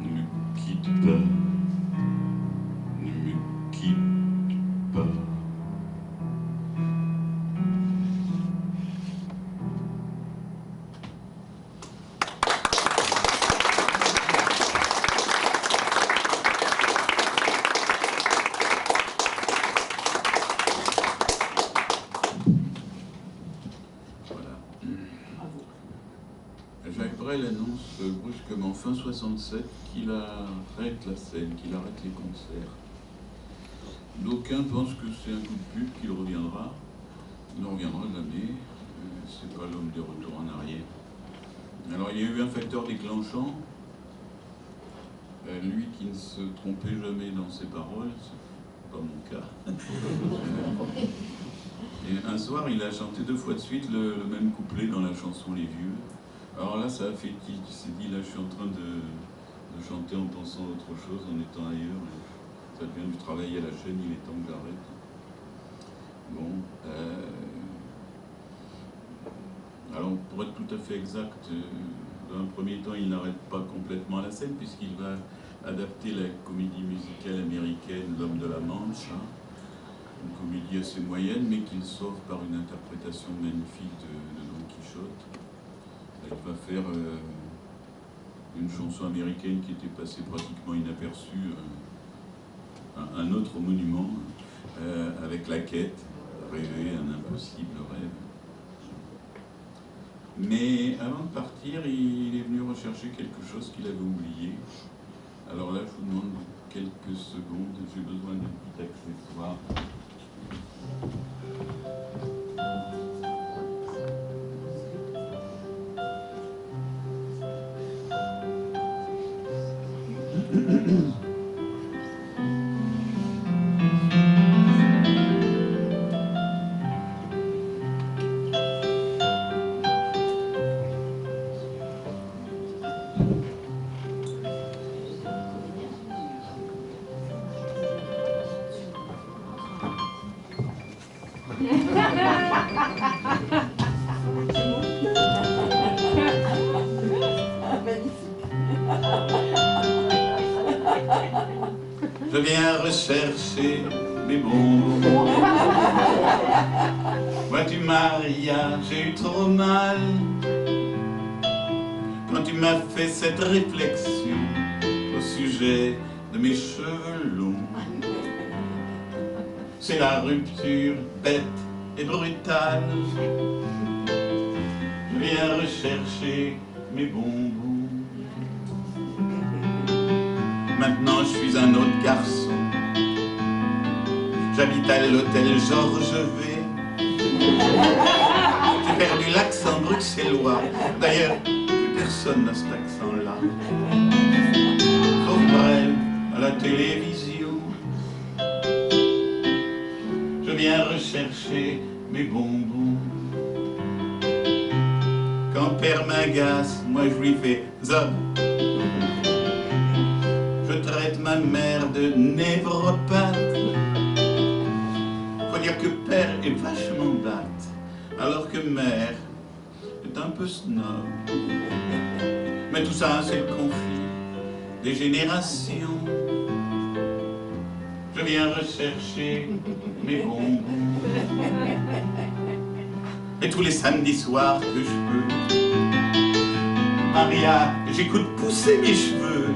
ne me quitte pas, ne me quitte pas. Jacques Brel annonce brusquement fin 67 qu'il arrête la scène, qu'il arrête les concerts. D'aucuns pensent que c'est un coup de pub, qu'il reviendra. Il ne reviendra jamais. C'est pas l'homme des retours en arrière. Alors il y a eu un facteur déclenchant. Lui qui ne se trompait jamais dans ses paroles, c'est pas mon cas. Et un soir, il a chanté 2 fois de suite le même couplet dans la chanson Les Vieux. Alors là, ça a fait tilt. Il s'est dit, là, je suis en train de chanter en pensant à autre chose, en étant ailleurs. Ça devient du travail à la chaîne, il est temps que j'arrête. Bon. Alors, pour être tout à fait exact, dans un premier temps, il n'arrête pas complètement la scène, puisqu'il va adapter la comédie musicale américaine L'Homme de la Manche, hein, une comédie assez moyenne, mais qu'il sauve par une interprétation magnifique de Don Quichotte. Il va faire une chanson américaine qui était passée pratiquement inaperçue, un autre monument, avec La Quête, rêver un impossible rêve. Mais avant de partir, il est venu rechercher quelque chose qu'il avait oublié. Alors là, je vous demande quelques secondes, j'ai besoin d'un petit accessoire. Je viens rechercher mes bonbons. Vois-tu Maria, j'ai eu trop mal quand tu m'as fait cette réflexion au sujet de mes cheveux longs. C'est la rupture bête et brutale. Je viens rechercher mes bonbons. Maintenant je suis un autre garçon. J'habite à l'hôtel Georges V. J'ai perdu l'accent bruxellois. D'ailleurs, plus personne n'a cet accent-là. Sauf Brel à la télévision. Je viens rechercher mes bonbons. Quand père m'agace, moi je lui fais zop. Je traite ma mère de névropathe. Faut dire que père est vachement date, alors que mère est un peu snob. Mais tout ça, c'est le conflit des générations. Je viens rechercher mes bonbons. Et tous les samedis soirs que je peux, Maria, j'écoute pousser mes cheveux.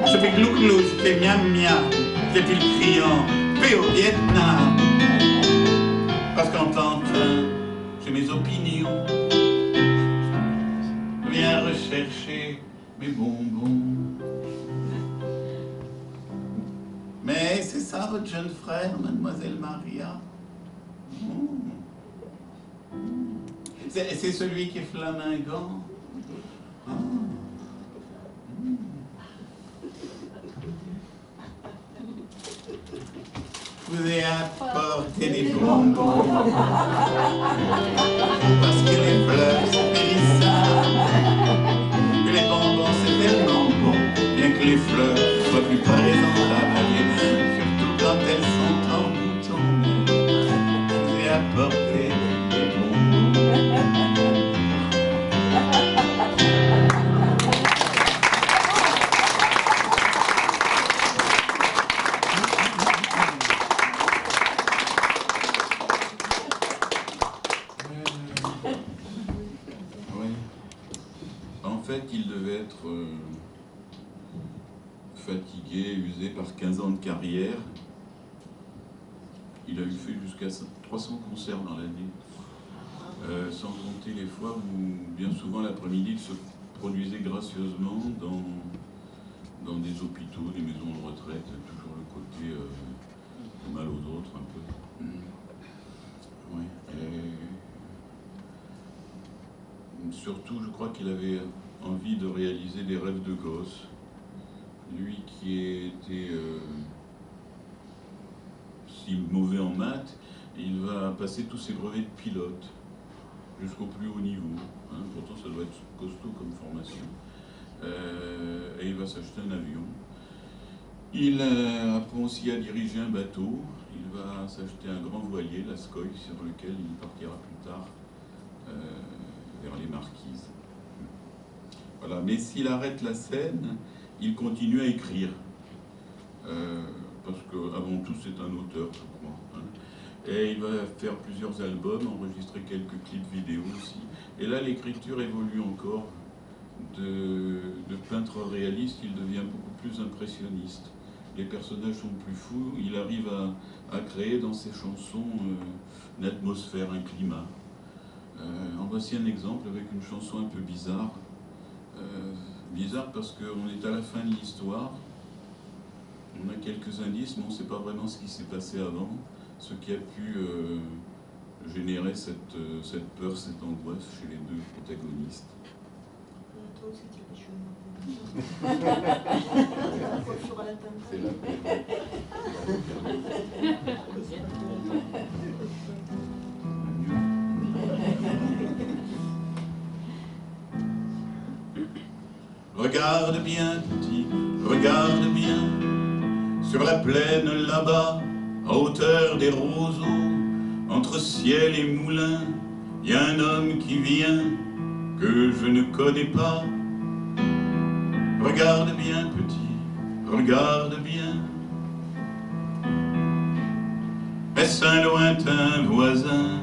Je fais glou-glou, je fais miam-miam, j'ai fait le criant, paix au Vietnam. Parce qu'en tant que j'ai mes opinions, je viens rechercher mes bonbons. Mais c'est ça votre jeune frère, mademoiselle Maria? C'est celui qui est flamingant? Je vous ai apporté des bonbons parce que les fleurs c'est périssable, que les bonbons c'est tellement bon, bien que les fleurs soient plus présentables, surtout quand elles sont en bouton. Je vous ai apporté des bonbons. En fait, il devait être fatigué, usé par 15 ans de carrière. Il a eu fait jusqu'à 300 concerts dans l'année, sans compter les fois où, bien souvent, l'après-midi, il se produisait gracieusement dans des hôpitaux, des maisons de retraite, toujours le côté mal aux autres, un peu. Oui. Surtout, je crois qu'il avait envie de réaliser des rêves de gosse. Lui qui était si mauvais en maths, il va passer tous ses brevets de pilote jusqu'au plus haut niveau. Hein. Pourtant, ça doit être costaud comme formation. Et il va s'acheter un avion. Il apprend aussi à diriger un bateau. Il va s'acheter un grand voilier, la Scoy, sur lequel il partira plus tard vers les Marquises. Voilà. Mais s'il arrête la scène, il continue à écrire. Parce qu'avant tout, c'est un auteur, je crois. Hein. Et il va faire plusieurs albums, enregistrer quelques clips vidéo aussi. Et là, l'écriture évolue encore. De peintre réaliste, il devient beaucoup plus impressionniste. Les personnages sont plus fous, il arrive à créer dans ses chansons une atmosphère, un climat. En voici un exemple avec une chanson un peu bizarre. Bizarre parce qu'on est à la fin de l'histoire. On a quelques indices, mais on ne sait pas vraiment ce qui s'est passé avant, ce qui a pu générer cette peur, cette angoisse chez les deux protagonistes. C'est la Regarde bien, petit, regarde bien, sur la plaine là-bas, à hauteur des roseaux, entre ciel et moulin, il y a un homme qui vient, que je ne connais pas. Regarde bien, petit, regarde bien. Est-ce un lointain voisin,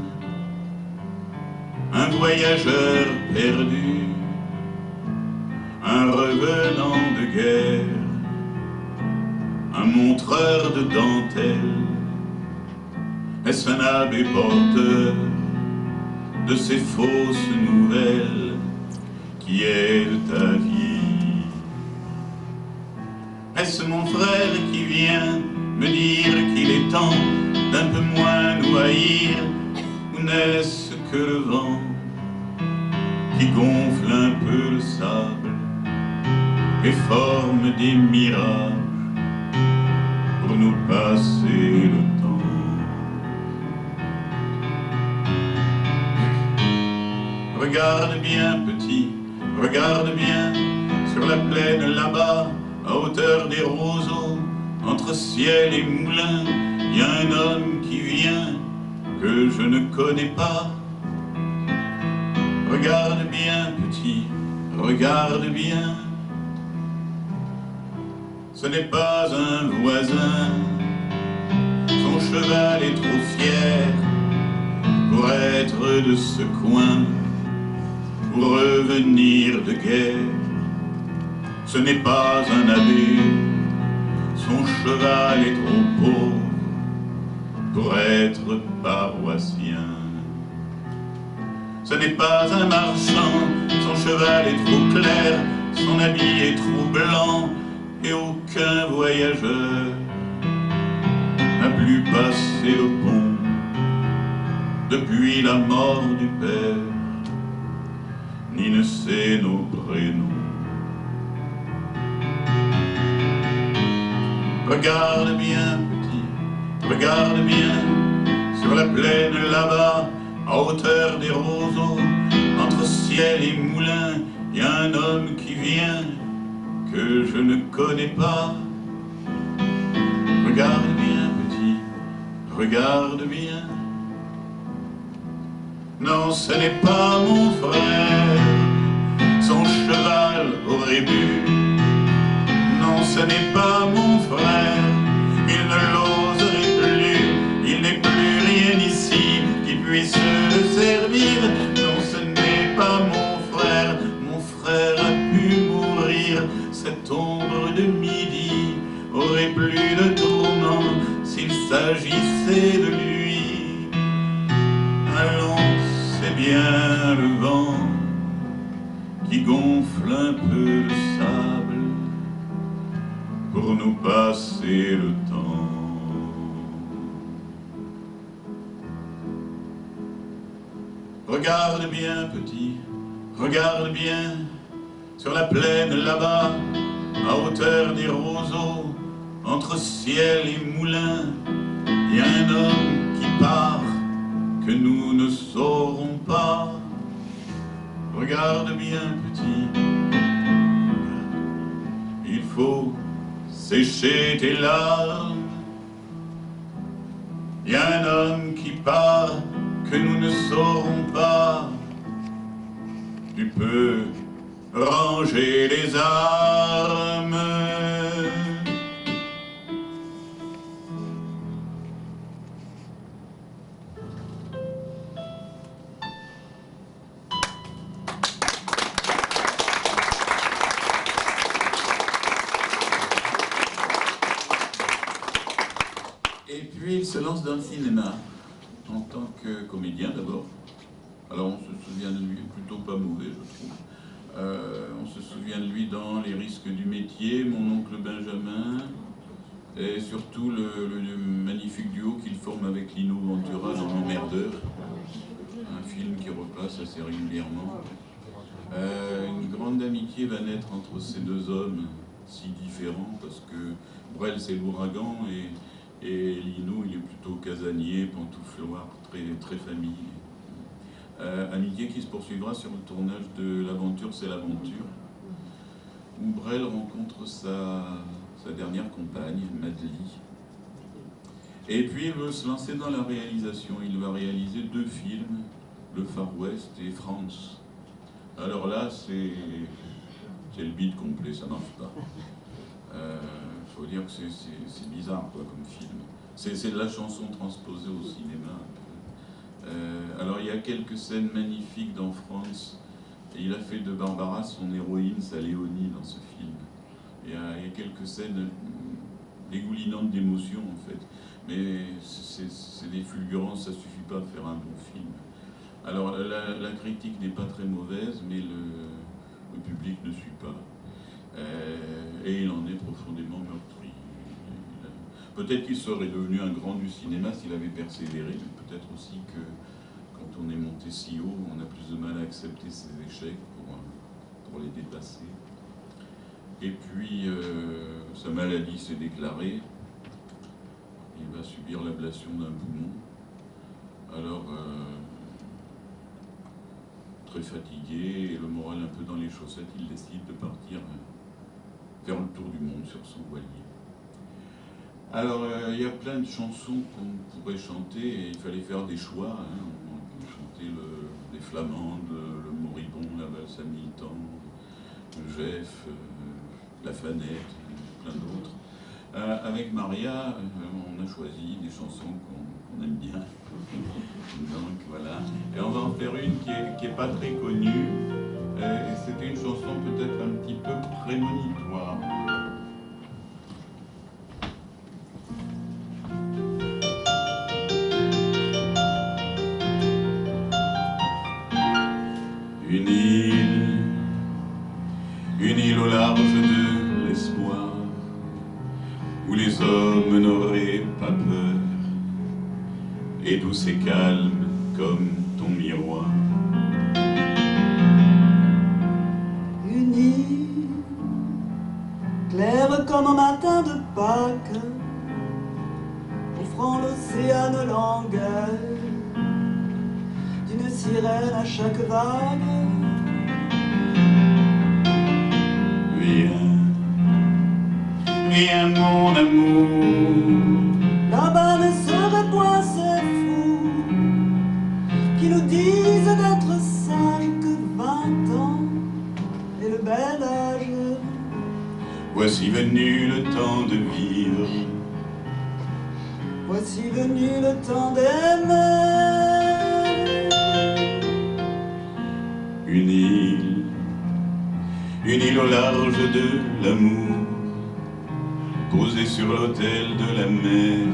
un voyageur perdu, un revenant de guerre, un montreur de dentelle? Est-ce un abbé porteur de ces fausses nouvelles qui aident ta vie? Est-ce mon frère qui vient me dire qu'il est temps d'un peu moins nous haïr? Ou n'est-ce que le vent qui gonfle un peu le sable et forme des mirages pour nous passer le temps? Regarde bien, petit, regarde bien, sur la plaine là-bas, à hauteur des roseaux, entre ciel et moulin, il y a un homme qui vient, que je ne connais pas. Regarde bien, petit, regarde bien. Ce n'est pas un voisin, son cheval est trop fier pour être de ce coin, pour revenir de guerre. Ce n'est pas un abbé, son cheval est trop pauvre pour être paroissien. Ce n'est pas un marchand, son cheval est trop clair, son habit est trop blanc, et aucun voyageur n'a plus passé le pont depuis la mort du père, ni ne sait nos prénoms. Regarde bien, petit, regarde bien, sur la plaine là-bas, à hauteur des roseaux, entre ciel et moulin, il y a un homme qui vient, que je ne connais pas. Regarde bien, petit, regarde bien. Non, ce n'est pas mon frère, son cheval aurait bu. Non, ce n'est pas mon frère, il ne l'oserait plus. Il n'est plus rien ici qui puisse le servir. Non, ce n'est pas mon frère a pu mourir. Cette ombre de midi aurait plus de tourment s'il s'agissait de lui. Allons, c'est bien le vent qui gonfle un peu le sable pour nous passer le temps. Regarde bien, petit, regarde bien, sur la plaine là-bas, à hauteur des roseaux, entre ciel et moulin, il y a un homme qui part, que nous ne saurons pas. Regarde bien, petit, il faut sécher tes larmes. Il y a un homme qui part, que nous ne saurons pas. Tu peux ranger les armes. Et puis il se lance dans le cinéma, en tant que comédien d'abord, Alors on se souvient de lui, plutôt pas mauvais je trouve. On se souvient de lui dans Les risques du métier, Mon oncle Benjamin, et surtout le magnifique duo qu'il forme avec Lino Ventura dans L'Emmerdeur, un film qui repasse assez régulièrement. Une grande amitié va naître entre ces deux hommes si différents, parce que Brel c'est l'ouragan et Lino il est plutôt casanier, pantoufloir, très famille. Amitié qui se poursuivra sur le tournage de L'Aventure c'est l'aventure, où Brel rencontre sa dernière compagne, Madeleine. Et puis il veut se lancer dans la réalisation. Il va réaliser 2 films, Le Far West et France. Alors là, c'est le bide complet, ça marche pas. Faut dire que c'est bizarre quoi, comme film. C'est de la chanson transposée au cinéma. Alors il y a quelques scènes magnifiques dans France. Et il a fait de Barbara son héroïne, sa Léonie dans ce film. Il y a quelques scènes dégoulinantes d'émotion en fait. Mais c'est des fulgurances, ça suffit pas à faire un bon film. Alors la critique n'est pas très mauvaise, mais le public ne suit pas. Et il en est profondément meurtri. Peut-être qu'il serait devenu un grand du cinéma s'il avait persévéré, mais peut-être aussi que quand on est monté si haut, on a plus de mal à accepter ses échecs pour les dépasser. Et puis, sa maladie s'est déclarée. Il va subir l'ablation d'un poumon. Alors, très fatigué et le moral un peu dans les chaussettes, il décide de partir faire le tour du monde sur son voilier. Alors, il y a plein de chansons qu'on pourrait chanter et il fallait faire des choix. Hein. On peut chanter les Flamandes, le Moribond, la valse à mi-temps, le Jeff, la Fanette, plein d'autres. Avec Maria, on a choisi des chansons qu'on aime bien. Donc voilà. Et on va en faire une qui est pas très connue. Et c'était une chanson peut-être un petit peu prémonitoire. Une île au large de l'espoir, où les hommes n'auraient pas peur, et douce et calme comme ton miroir. Une île, claire comme un matin de Pâques, offrant l'océan langueur d'une sirène à chaque vague. Viens mon amour, là-bas ne serait point ces fous qui nous disent d'être sages que 20 ans et le bel âge. voici venu le temps de vivre, voici venu le temps d'aimer. Une île au large de l'amour, posée sur l'autel de la mer,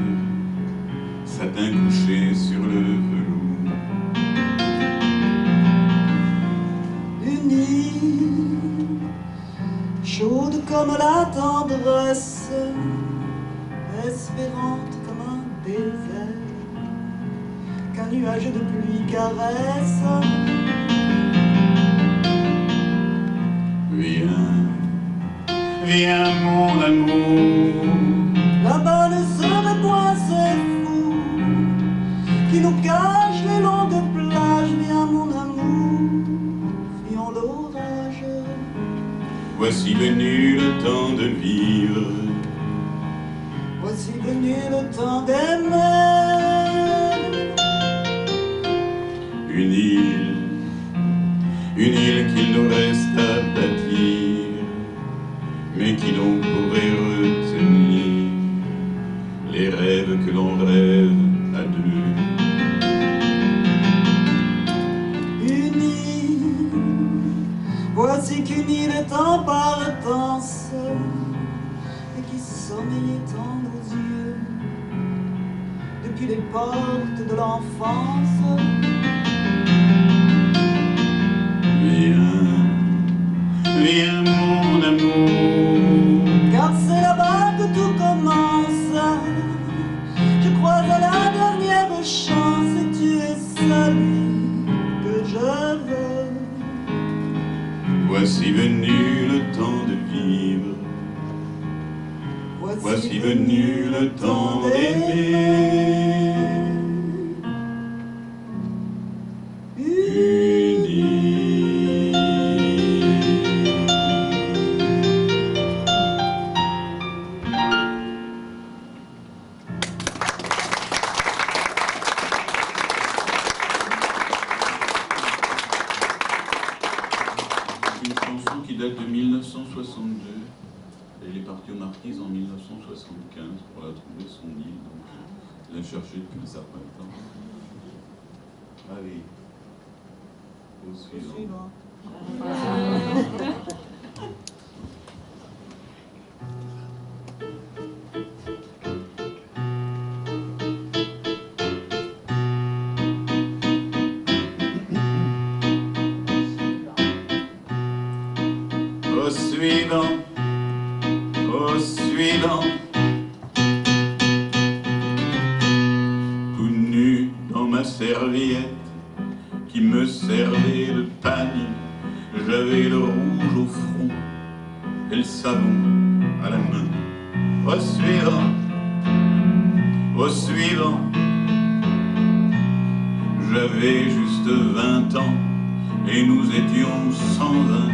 satin couché sur le velours. Une île, chaude comme la tendresse, espérante comme un désert, qu'un nuage de pluie caresse. Viens mon amour, là-bas ne serait point ces fous qui nous cachent les longues plages. Viens mon amour, fuyons l'orage. voici venu le temps de vivre, voici venu le temps d'aimer. Une île qu'il nous reste à bâtir, mais qui donc pourrait retenir les rêves que l'on rêve à deux. Une île, voici qu'une île est en partance et qui sommeillait en nos yeux depuis les portes de l'enfance. Voici venu le temps de vivre, voici venu le temps d'aimer. Une chanson qui date de 1962. Elle est partie aux Marquises en 1975 pour la trouver son île. Donc je l'ai cherchée depuis un certain temps. Allez, au suivant. Au suivant, au suivant, tout nu dans ma serviette qui me servait de panier, j'avais le rouge au front et le savon à la main. Au suivant, j'avais juste 20 ans et nous étions 120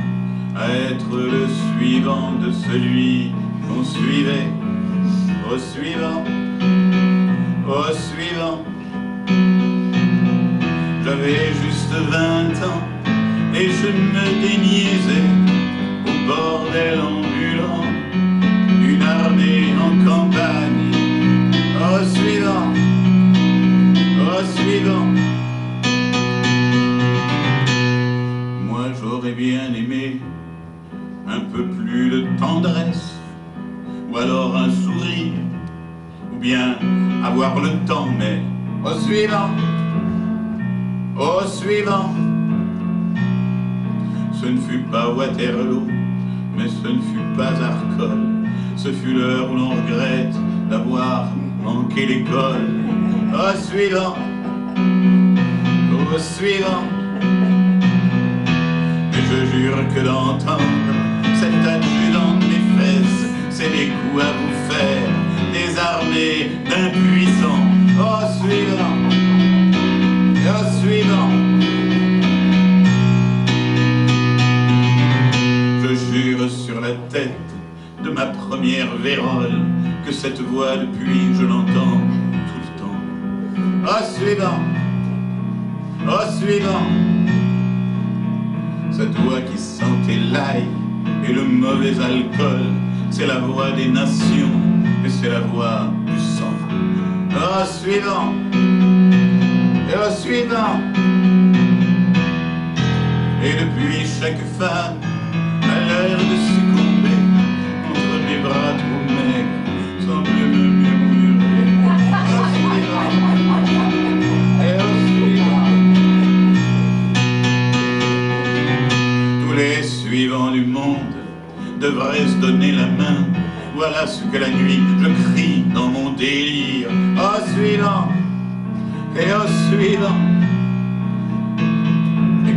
à être le suivant de celui qu'on suivait. Au suivant, j'avais juste 20 ans et je me déniaisais au bordel ambulant d'une armée en campagne. Au suivant, moi j'aurais bien aimé un peu plus de tendresse, ou alors un sourire, ou bien avoir le temps, mais au suivant, ce ne fut pas Waterloo, mais ce ne fut pas Arcole, ce fut l'heure où l'on regrette d'avoir manqué l'école. Au suivant, mais je jure que d'entendre cette adjudante des fesses, c'est des coups à vous faire, des armées d'impuissants. Au suivant, je jure sur la tête de ma première vérole que cette voix depuis je l'entends tout le temps. Au suivant, cette voix qui sentait l'ail et le mauvais alcool, c'est la voix des nations et c'est la voix du sang. Au suivant, et depuis chaque femme a l'air de succomber entre mes bras trop maigres, semble me murmurer. Tous les suivants du monde devraient se donner la main. Voilà ce que la nuit je crie dans mon délire. Au suivant, et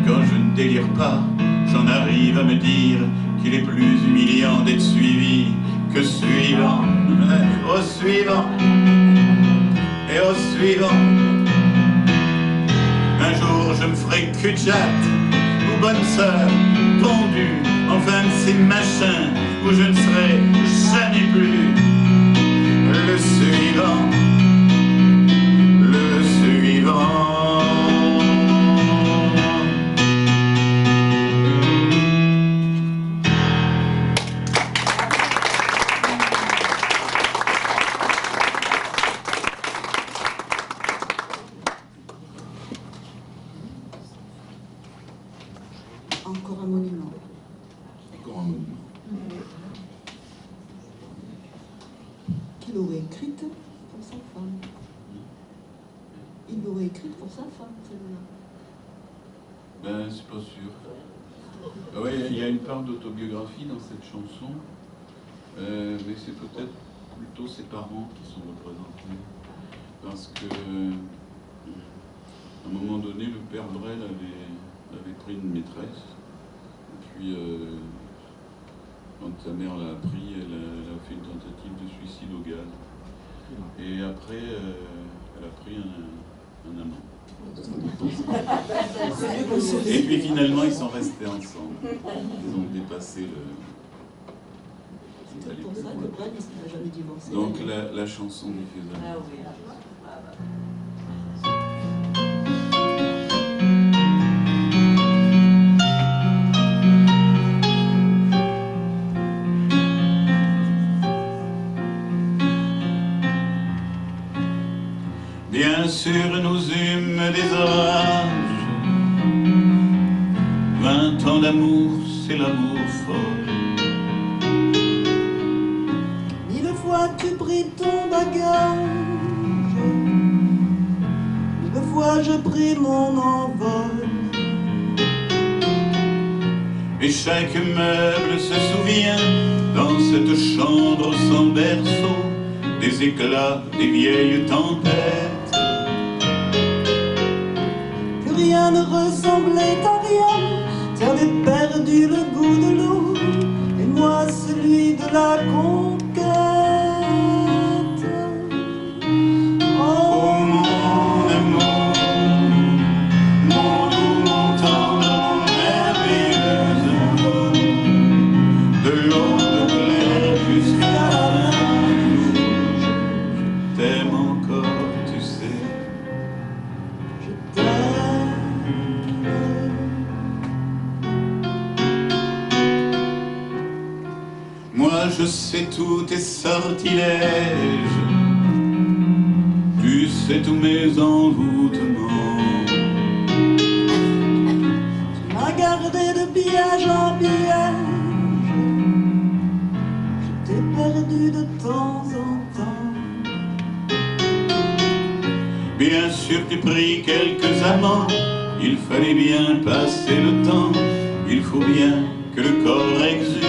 quand je ne délire pas, j'en arrive à me dire qu'il est plus humiliant d'être suivi que suivant. Au suivant, un jour je me ferai cul-de-jatte ou bonne sœur pendue, enfin de ces machins où je ne serai jamais plus le suivant. Encore un monument. Qu'il aurait écrite pour sa femme. Il l'aurait écrite pour sa femme, celle-là. Ben, c'est pas sûr. Oui, il y a une part d'autobiographie dans cette chanson, mais c'est peut-être plutôt ses parents qui sont représentés. Parce que, à un moment donné, le père Brel avait pris une maîtresse, et puis, quand sa mère l'a appris, elle a fait une tentative de suicide au gaz. Et après, elle a pris un amant. Et puis finalement, ils sont restés ensemble. Ils ont dépassé le... C'est pour ça que Brad n'a jamais divorcé. Donc la chanson du faisable. Ah oui. Bien sûr, nous eûmes des orages. 20 ans d'amour, c'est l'amour fort. 1000 fois tu pris ton bagage, 1000 fois je pris mon envol. Et chaque meuble se souvient, dans cette chambre sans berceau, des éclats, des vieilles tempêtes. Plus rien ne ressemblait à rien, t'avais perdu le goût de l'eau, et moi celui de la conquête. Oh mon amour, mon doux, mon tendre, mon merveilleux amour, de l'aube claire jusqu'à la fin du jour, je t'aime encore, tu sais. Je t'aime. Moi je sais tous tes sortilèges, tu sais tous mes envoûtements. Tu m'as gardé de piège en piège, je t'ai perdu de temps en temps. Bien sûr tu pris quelques amants, il fallait bien passer le temps, il faut bien que le corps exulte.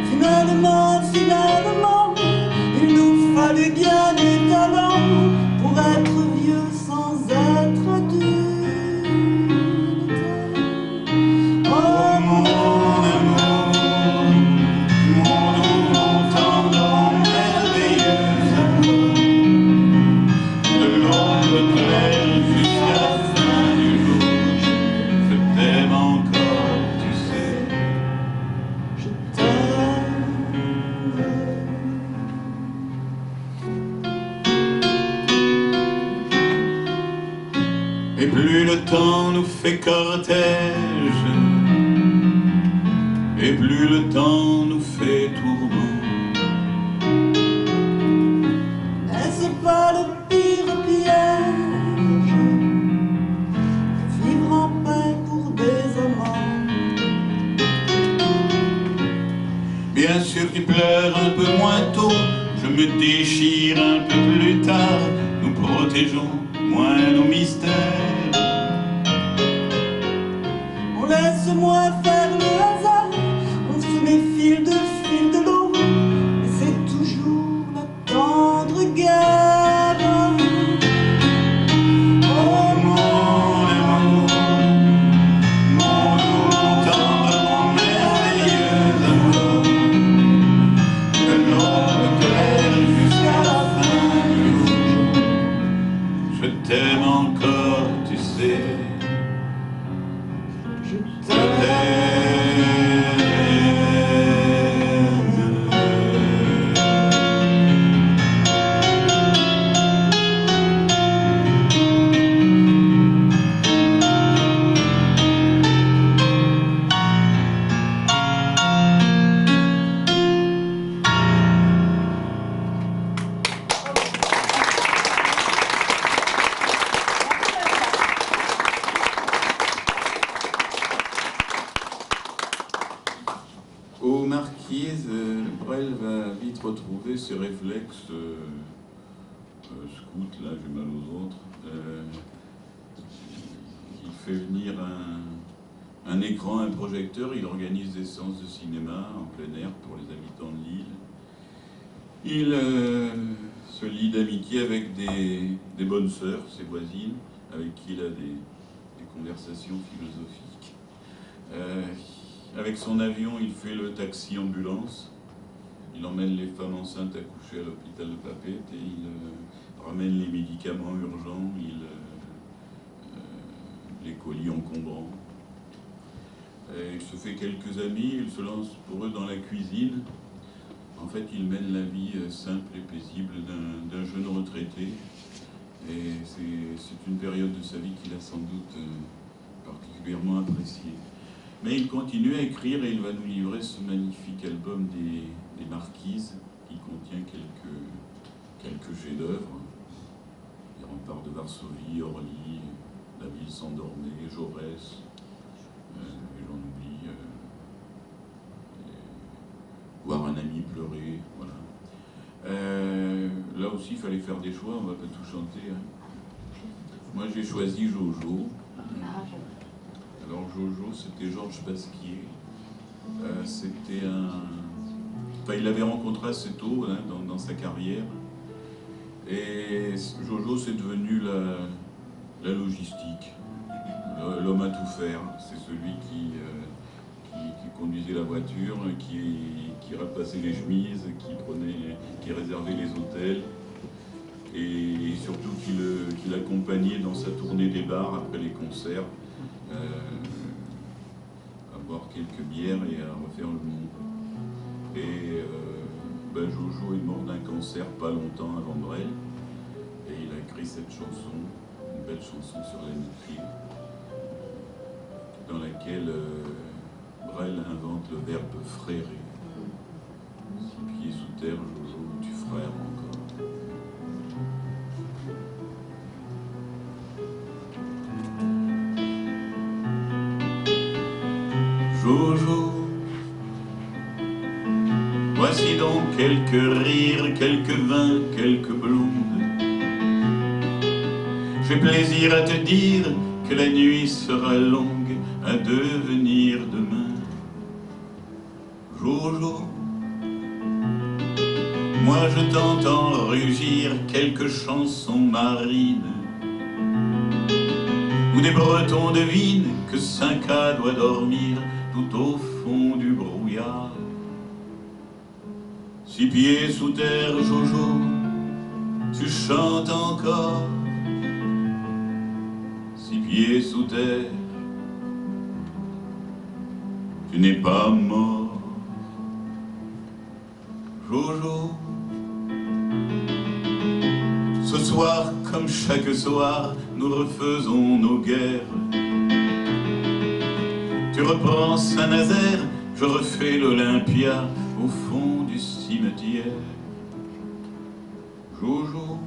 Finalement, il nous fallut bien des talents pour être vieux sans être adulte. Oh Mon amour, mon doux, mon tendre, mon merveilleux amour, de l'aube claire jusqu'à la fin du jour, je t'aime encore, tu sais. je t'aime. Et plus le temps nous fait cortège, et plus le temps nous fait tourment. N'est-ce pas le pire piège de vivre en paix pour des amants? Bien sûr tu pleures un peu moins tôt, je me déchire un peu plus tard, nous protégeons moins nos mystères. On laisse moins faire le hasard, on se méfie de fil de l'eau, mais c'est toujours la tendre guerre. Oh mon amour, mon doux, mon tendre, mon merveilleux amour, de l'aube claire jusqu'à la fin du jour, je t'aime encore, tu sais. Je Je Aux Marquises, Brel va vite retrouver ses réflexes scout, là j'ai mal aux autres. Il fait venir un écran, un projecteur, il organise des séances de cinéma en plein air pour les habitants de l'île. Il se lie d'amitié avec des bonnes sœurs, ses voisines, avec qui il a des conversation philosophique. Avec son avion, il fait le taxi-ambulance. Il emmène les femmes enceintes à coucher à l'hôpital de Papeete et il ramène les médicaments urgents, les colis encombrants. Il se fait quelques amis, il se lance pour eux dans la cuisine. En fait, il mène la vie simple et paisible d'un jeune retraité. Et c'est une période de sa vie qu'il a sans doute particulièrement appréciée. Mais il continue à écrire et il va nous livrer ce magnifique album des Marquises qui contient quelques chefs-d'œuvre. Les remparts de Varsovie, Orly, La ville s'endormait, Jaurès, et j'en oublie, Voir un ami pleurer, voilà. Là aussi, il fallait faire des choix, on ne va pas tout chanter. Hein. Moi, j'ai choisi Jojo. Alors Jojo, c'était Georges Pasquier. C'était Enfin, il l'avait rencontré assez tôt hein, dans sa carrière. Et Jojo, c'est devenu la logistique, l'homme à tout faire. C'est celui qui conduisait la voiture, qui repassait les chemises, qui réservait les hôtels. Et surtout qui l'accompagnait dans sa tournée des bars après les concerts. À boire quelques bières et à refaire le monde. Et Jojo est mort d'un cancer pas longtemps avant Brel. Et il a écrit cette chanson, une belle chanson sur l'amitié, dans laquelle Brel invente le verbe frérer. 6 pieds sous terre, Jojo, tu frères encore. Jojo, voici donc quelques rires, quelques vins, quelques blondes. J'ai plaisir à te dire que la nuit sera longue à devenir demain. Jojo, moi je t'entends rugir quelques chansons marines où des Bretons devinent que 5A doit dormir tout au fond du brouillard. 6 pieds sous terre, Jojo, tu chantes encore. 6 pieds sous terre, tu n'es pas mort. Jojo, ce soir, comme chaque soir, nous refaisons nos guerres. Tu reprends Saint-Nazaire, je refais l'Olympia au fond du cimetière. Jojo,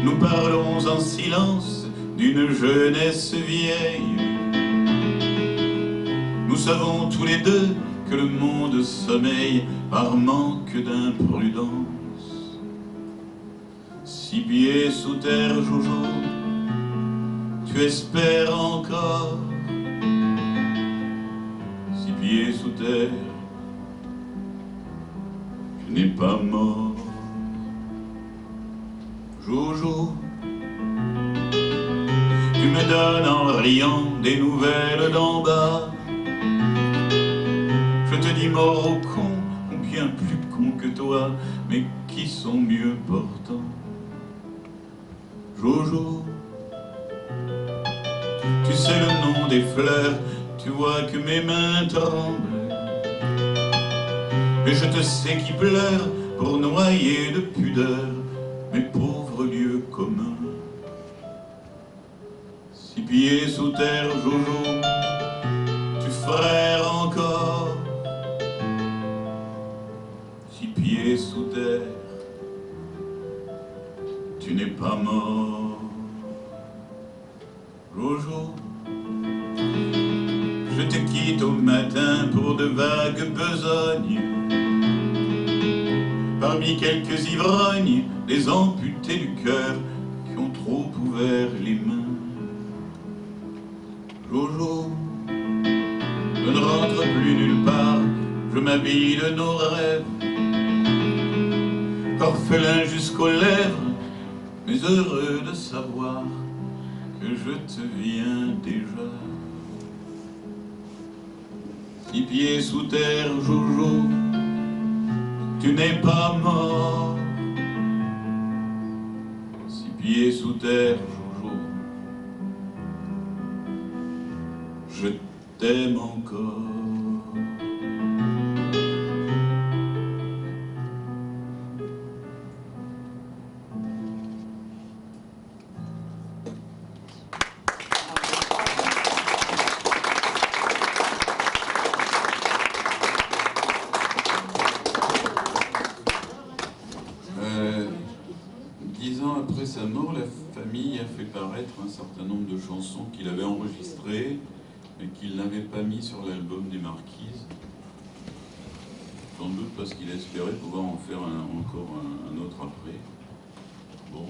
nous parlons en silence d'une jeunesse vieille. Nous savons tous les deux que le monde sommeille par manque d'imprudence. 6 pieds sous terre, Jojo, tu espères encore. 6 pieds sous terre, tu n'es pas mort. Jojo, tu me donnes en riant des nouvelles d'en bas. Je te dis mort aux cons, ou bien plus cons que toi, mais qui sont mieux portants. Jojo, tu sais le nom des fleurs, tu vois que mes mains tremblent. Et je te sais qui pleure pour noyer de pudeur mes pauvres lieux communs. 6 pieds sous terre, Jojo, tu frères encore. 6 pieds sous terre, tu n'es pas mort. Jojo, je te quitte au matin pour de vagues besognes. Parmi quelques ivrognes, les amputés du cœur qui ont trop ouvert les mains. Jojo, je ne rentre plus nulle part, je m'habille de nos rêves. Orphelin jusqu'aux lèvres, mais heureux de savoir que que je te viens déjà. 6 pieds sous terre, Jojo, tu n'es pas mort. 6 pieds sous terre, Jojo, je t'aime encore. Après sa mort, la famille a fait paraître un certain nombre de chansons qu'il avait enregistrées mais qu'il n'avait pas mis sur l'album des Marquises. Sans doute parce qu'il espérait pouvoir en faire encore un autre après. Bon.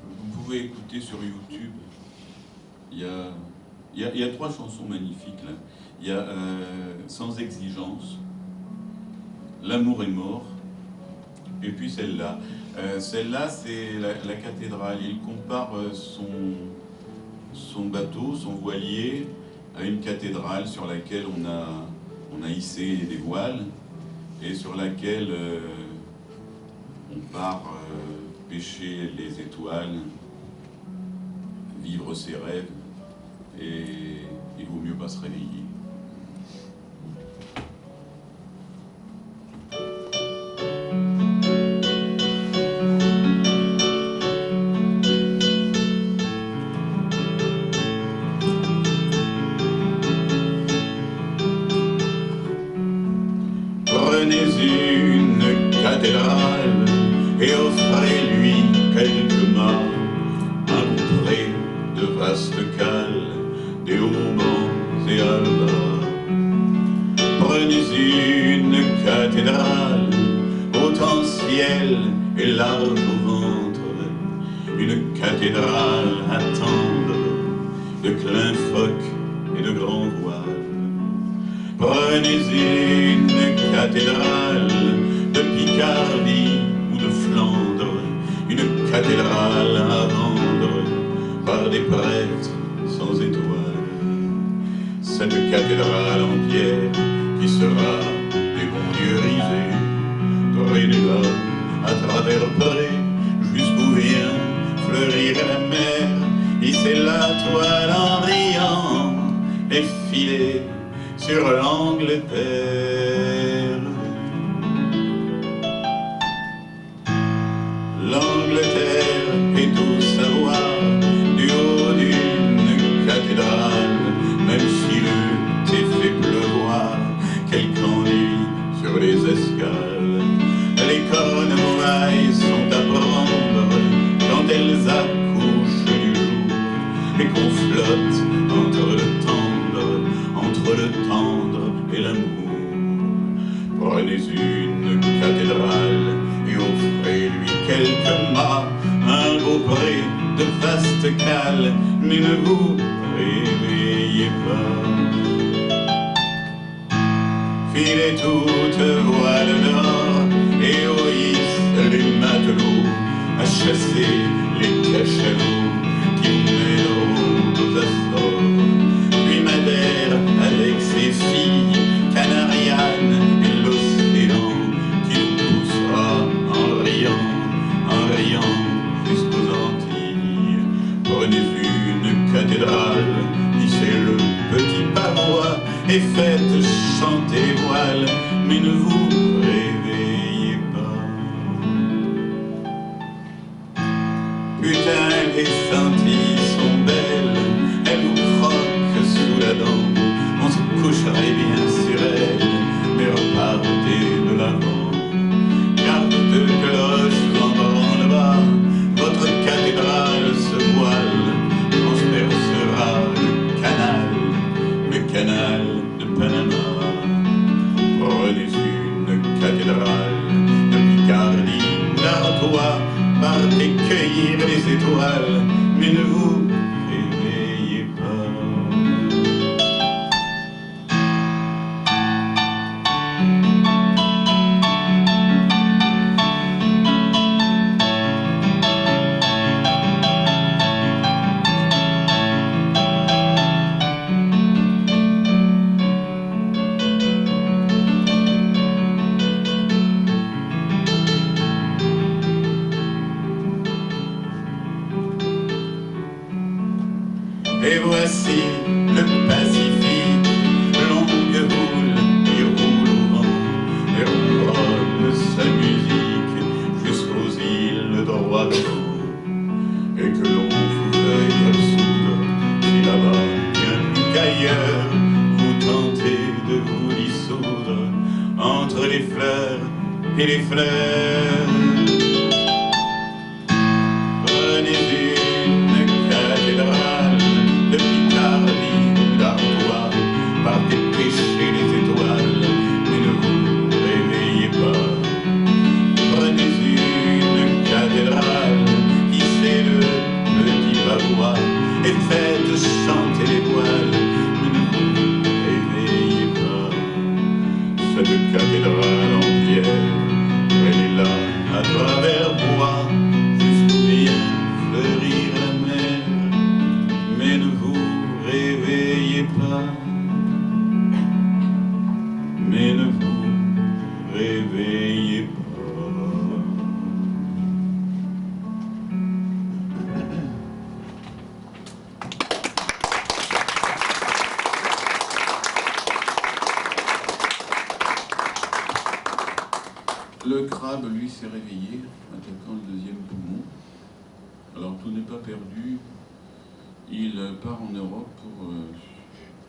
Vous pouvez écouter sur YouTube. Il y a 3 chansons magnifiques là. Il y a Sans exigence, L'amour est mort, et puis celle-là. Celle-là, c'est la cathédrale. Il compare son bateau, son voilier, à une cathédrale sur laquelle on a hissé des voiles, et sur laquelle on part pêcher les étoiles, vivre ses rêves, et il vaut mieux pas se réveiller. Prenez une cathédrale et offrez-lui quelques mâts, un couperet de vastes cales, des haubans et albas. Prenez une cathédrale, autant ciel et large au ventre, une cathédrale à tendre, de clin phoque et de grands voiles. Prenez une cathédrale de Picardie ou de Flandre, une cathédrale à vendre par des prêtres sans étoiles. Cette cathédrale en pierre qui sera des bons dieux risés, dorée du bas à travers prés, jusqu'où vient fleurir la mer, hisser la toile en riant et filer sur l'Angleterre. L'Angleterre est tout savoir du haut d'une cathédrale, même si le thé fait pleuvoir quelque ennui sur les escales. Les cornouailles sont à prendre quand elles accouchent du jour, et qu'on flotte entre le tendre et l'amour. Prenez une cathédrale et offrez-lui quelques mâts, un beau pré de vastes cales, mais ne vous réveillez pas. Filez toutes voiles d'or et au hisse les matelots, à chasser les cachalots qui nous mèneront aux Açores. Puis Madère avec ses filles, Canariane et l'océan qui nous poussera en riant jusqu'aux Antilles. Prenez une cathédrale, hissez le petit pavois et faites chanter les voiles, mais ne vous réveillez pas. Putain, les sentilles sont belles, elles vous croquent sous la dent. On se coucherait bien sur elles, mais repartez de l'avant. Car toutes cloches en branle-bas, votre cathédrale se voile, transpercera le canal de Panama. Prenez une cathédrale de Picardie ou d'Artois, partez cueillir les étoiles, mais ne vous réveillez pas. Et voici le Pacifique, longue roule, il roule au vent, et ronronne sa musique jusqu'aux îles droit devant. Et que l'on vous veuille absoudre, si là-bas, bien qu'ailleurs, vous tentez de vous dissoudre entre les fleurs et les fleurs. Prenez une cathédrale de Picardie ou d'Artois, par dépêcher les étoiles, mais ne vous réveillez pas. Prenez une cathédrale, hissez le petit pavois et faites chanter les voiles, mais ne vous réveillez pas. Cette cathédrale en pierre, prenez-la à travers bois, jusqu'où vient fleurir la mer, mais ne vous réveillez pas. Mais ne vous réveillez pas. Le crabe, lui, s'est réveillé, attaquant le deuxième poumon. Alors tout n'est pas perdu. Il part en Europe pour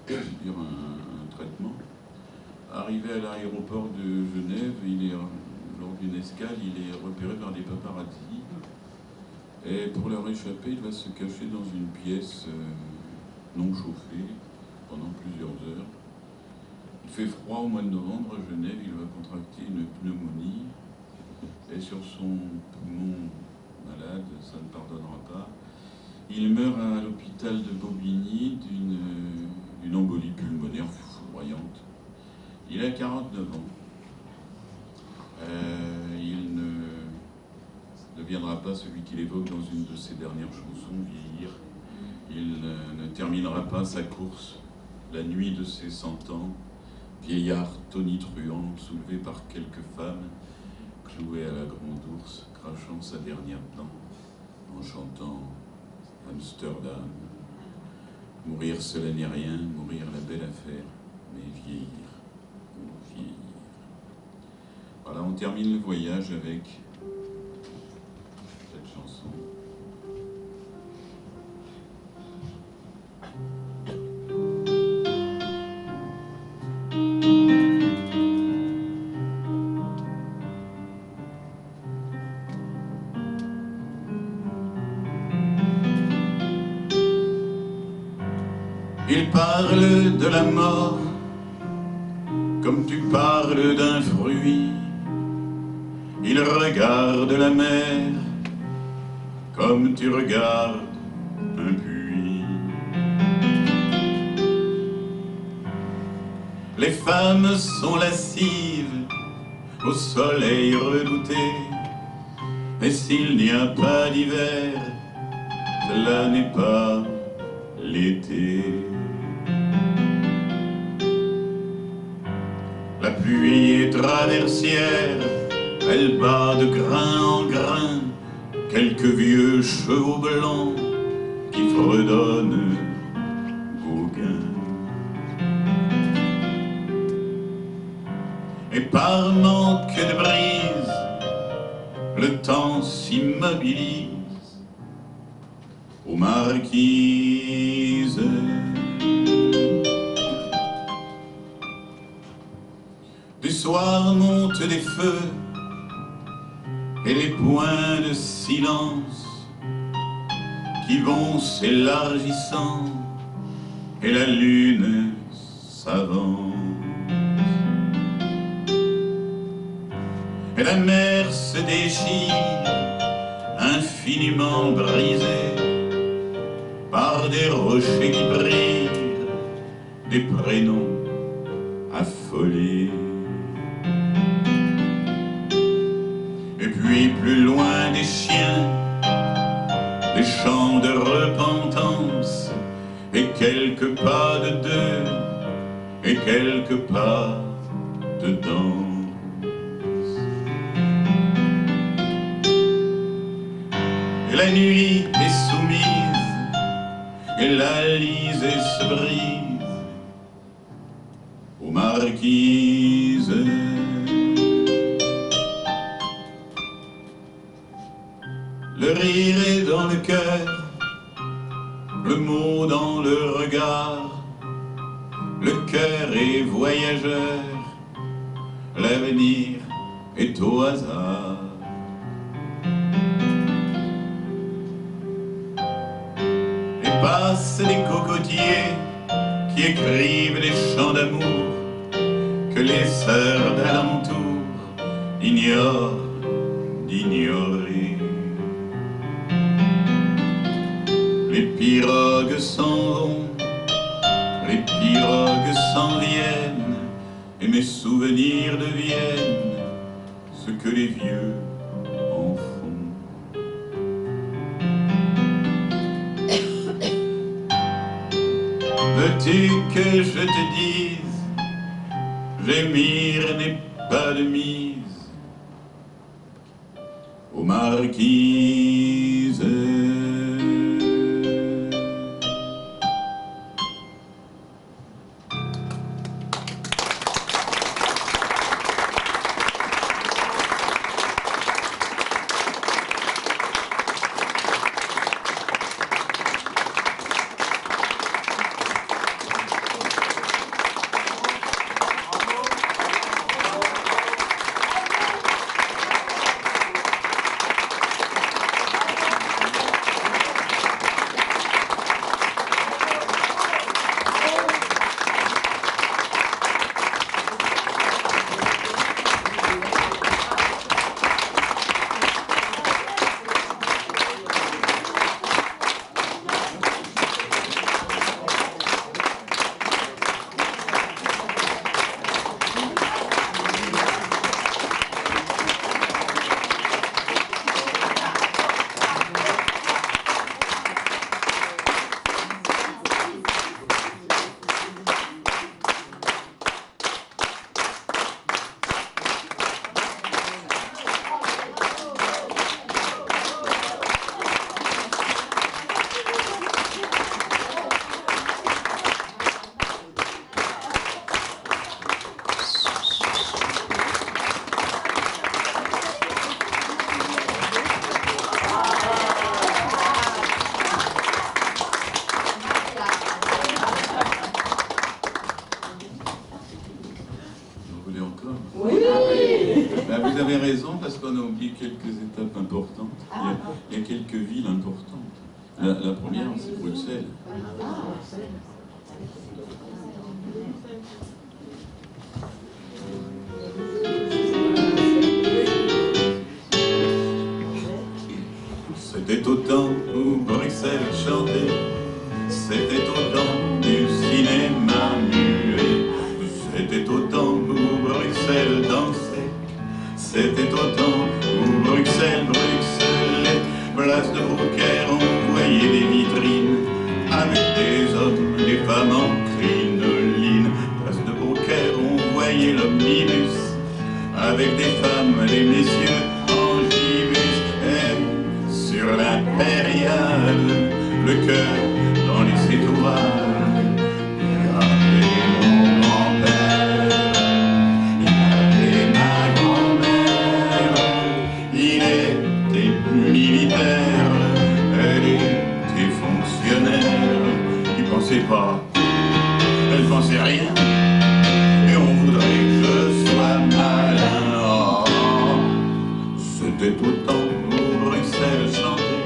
subir un traitement. Arrivé à l'aéroport de Genève, lors d'une escale, il est repéré par des paparazzis. Et pour leur échapper, il va se cacher dans une pièce non chauffée pendant plusieurs heures. Il fait froid au mois de novembre à Genève, il va contracter une pneumonie. Et sur son poumon malade, ça ne pardonnera pas, il meurt à l'hôpital de Bobigny d'une embolie pulmonaire foudroyante. Il a 49 ans. Il ne deviendra pas celui qu'il évoque dans une de ses dernières chansons, Vieillir. Il ne terminera pas sa course la nuit de ses 100 ans, vieillard tonitruant, soulevé par quelques femmes, cloué à la grande ours, crachant sa dernière dent, en chantant Amsterdam. Mourir cela n'est rien, mourir la belle affaire, mais vieillir, oh, vieillir. Voilà, on termine le voyage avec cette chanson. Il parle de la mort comme tu parles d'un fruit. Il regarde la mer comme tu regardes un puits. Les femmes sont lascives au soleil redouté, et s'il n'y a pas d'hiver, cela n'est pas l'été. La pluie est traversière, elle bat de grain en grain quelques vieux chevaux blancs qui fredonnent Gauguin. Et par manque de brise, le temps s'immobilise aux marquises. Du soir montent des feux et les points de silence qui vont s'élargissant, et la lune s'avance. Et la mer se déchire, infiniment brisée par des rochers qui brillent, des prénoms affolés. Et puis plus loin des chiens, des chants de repentance, et quelques pas de deux, et quelques pas de danse. Et la nuit est soumise, et l'Alizée se brise aux marquises. Le rire est dans le cœur, le mot dans le regard, le cœur est voyageur, l'avenir est au hasard. Et passent les cocotiers qui écrivent des chants d'amour que les sœurs d'alentour ignorent d'ignorer. Les pirogues s'en vont, les pirogues s'en viennent, et mes souvenirs deviennent ce que les vieux en font. Veux-tu que je te dise, gémir n'est pas de mise aux marquises. Vous avez raison, parce qu'on a oublié quelques étapes importantes. Il y a quelques villes importantes. La première, c'est Bruxelles. C'était au temps où Bruxelles chantait, c'était au temps du cinéma muet, c'était au temps où Bruxelles dansait. C'était au temps où Bruxelles, place de Beaucaire, on voyait des vitrines avec des hommes, des femmes en crinoline. Place de Beaucaire, on voyait l'omnibus avec des femmes, des messieurs en gibus. Et sur l'impériale, le cœur dans les étoiles. Pas, elle pensait rien, et on voudrait que je sois malin. Oh, c'était au temps où Bruxelles chantait,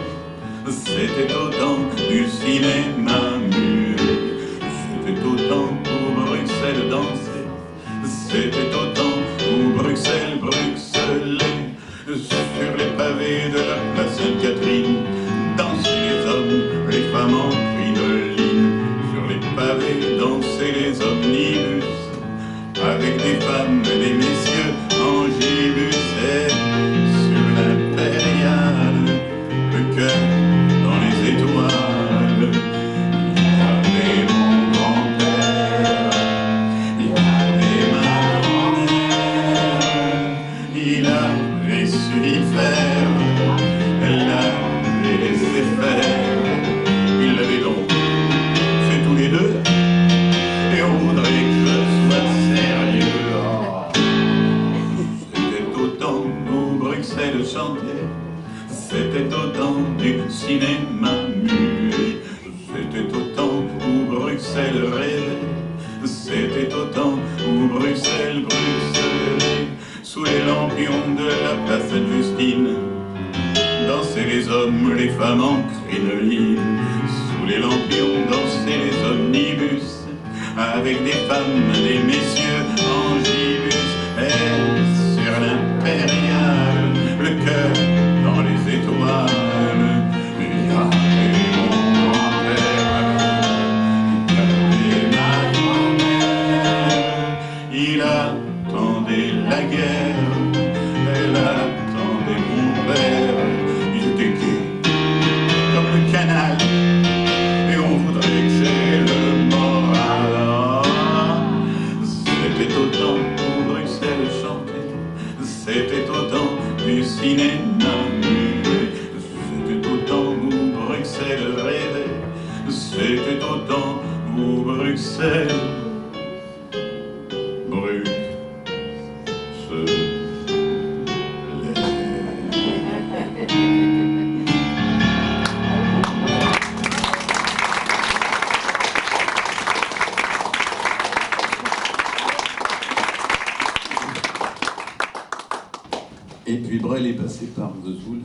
c'était au temps du cinéma muet, c'était au temps où Bruxelles dansait, c'était au temps où Bruxelles bruxelait. Sur les pavés de la place Sainte-Catherine dansaient les hommes, les femmes en crinoline. Pavés dansaient les omnibus avec des femmes et des messieurs en gibus. Et sur l'impériale, le cœur dans les étoiles, muet. C'était au temps où Bruxelles rêvait, c'était au temps où Bruxelles sous les lampions de la place Sainte-Justine. Dansaient les hommes, les femmes en crinoline. Sous les lampions dansaient les omnibus, avec des femmes, des messieurs en gibus. Et sur l'impériale, le cœur dans les étoiles, il y avait mon grand-père, il y avait ma grand-mère. Il attendait la guerre, elle attendait mon père. Ils étaient gais comme le canal, et on voudrait que j'ai le moral. C'était au temps où Bruxelles chantait, c'était au temps du cinéma muet. C'était au temps où Bruxelles rêvait, c'était au temps où Bruxelles Et puis Brel est passé par Vesoul.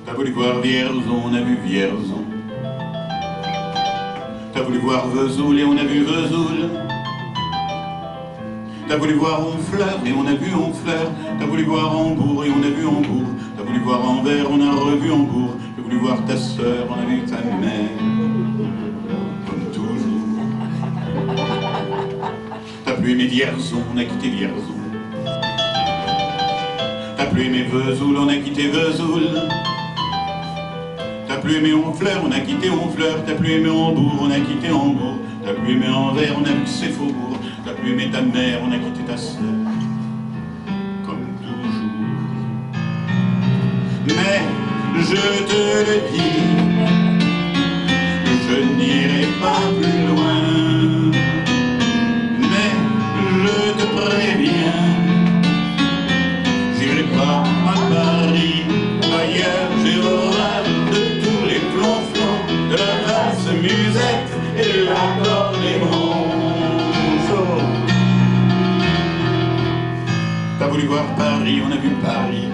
T'as voulu voir Vierzon, on a vu Vierzon. T'as voulu voir Vesoul et on a vu Vesoul. T'as voulu voir Honfleur et on a vu Honfleur. T'as voulu voir Hambourg et on a vu Hambourg. T'as voulu voir Anvers, on a revu Hambourg. T'as voulu voir ta sœur, on a vu ta mère. Comme toujours. T'as plus aimé Vierzon, on a quitté Vierzon. T'as plus aimé Vesoul, on a quitté Vesoul. T'as plus aimé Honfleur, on a quitté Honfleur. T'as plus aimé Hambourg, on a quitté Hambourg. T'as plus aimé Anvers, on a vu ses faubourgs. T'as plus aimé ta mère, on a quitté ta sœur. Comme toujours. Mais je te le dis, je n'irai pas plus loin. Mais je te préviens, j'irai pas à Paris. Ailleurs j'ai horreur de tous les flonflons, de la valse musette et de l'accordéon. T'as voulu voir Paris, on a vu Paris.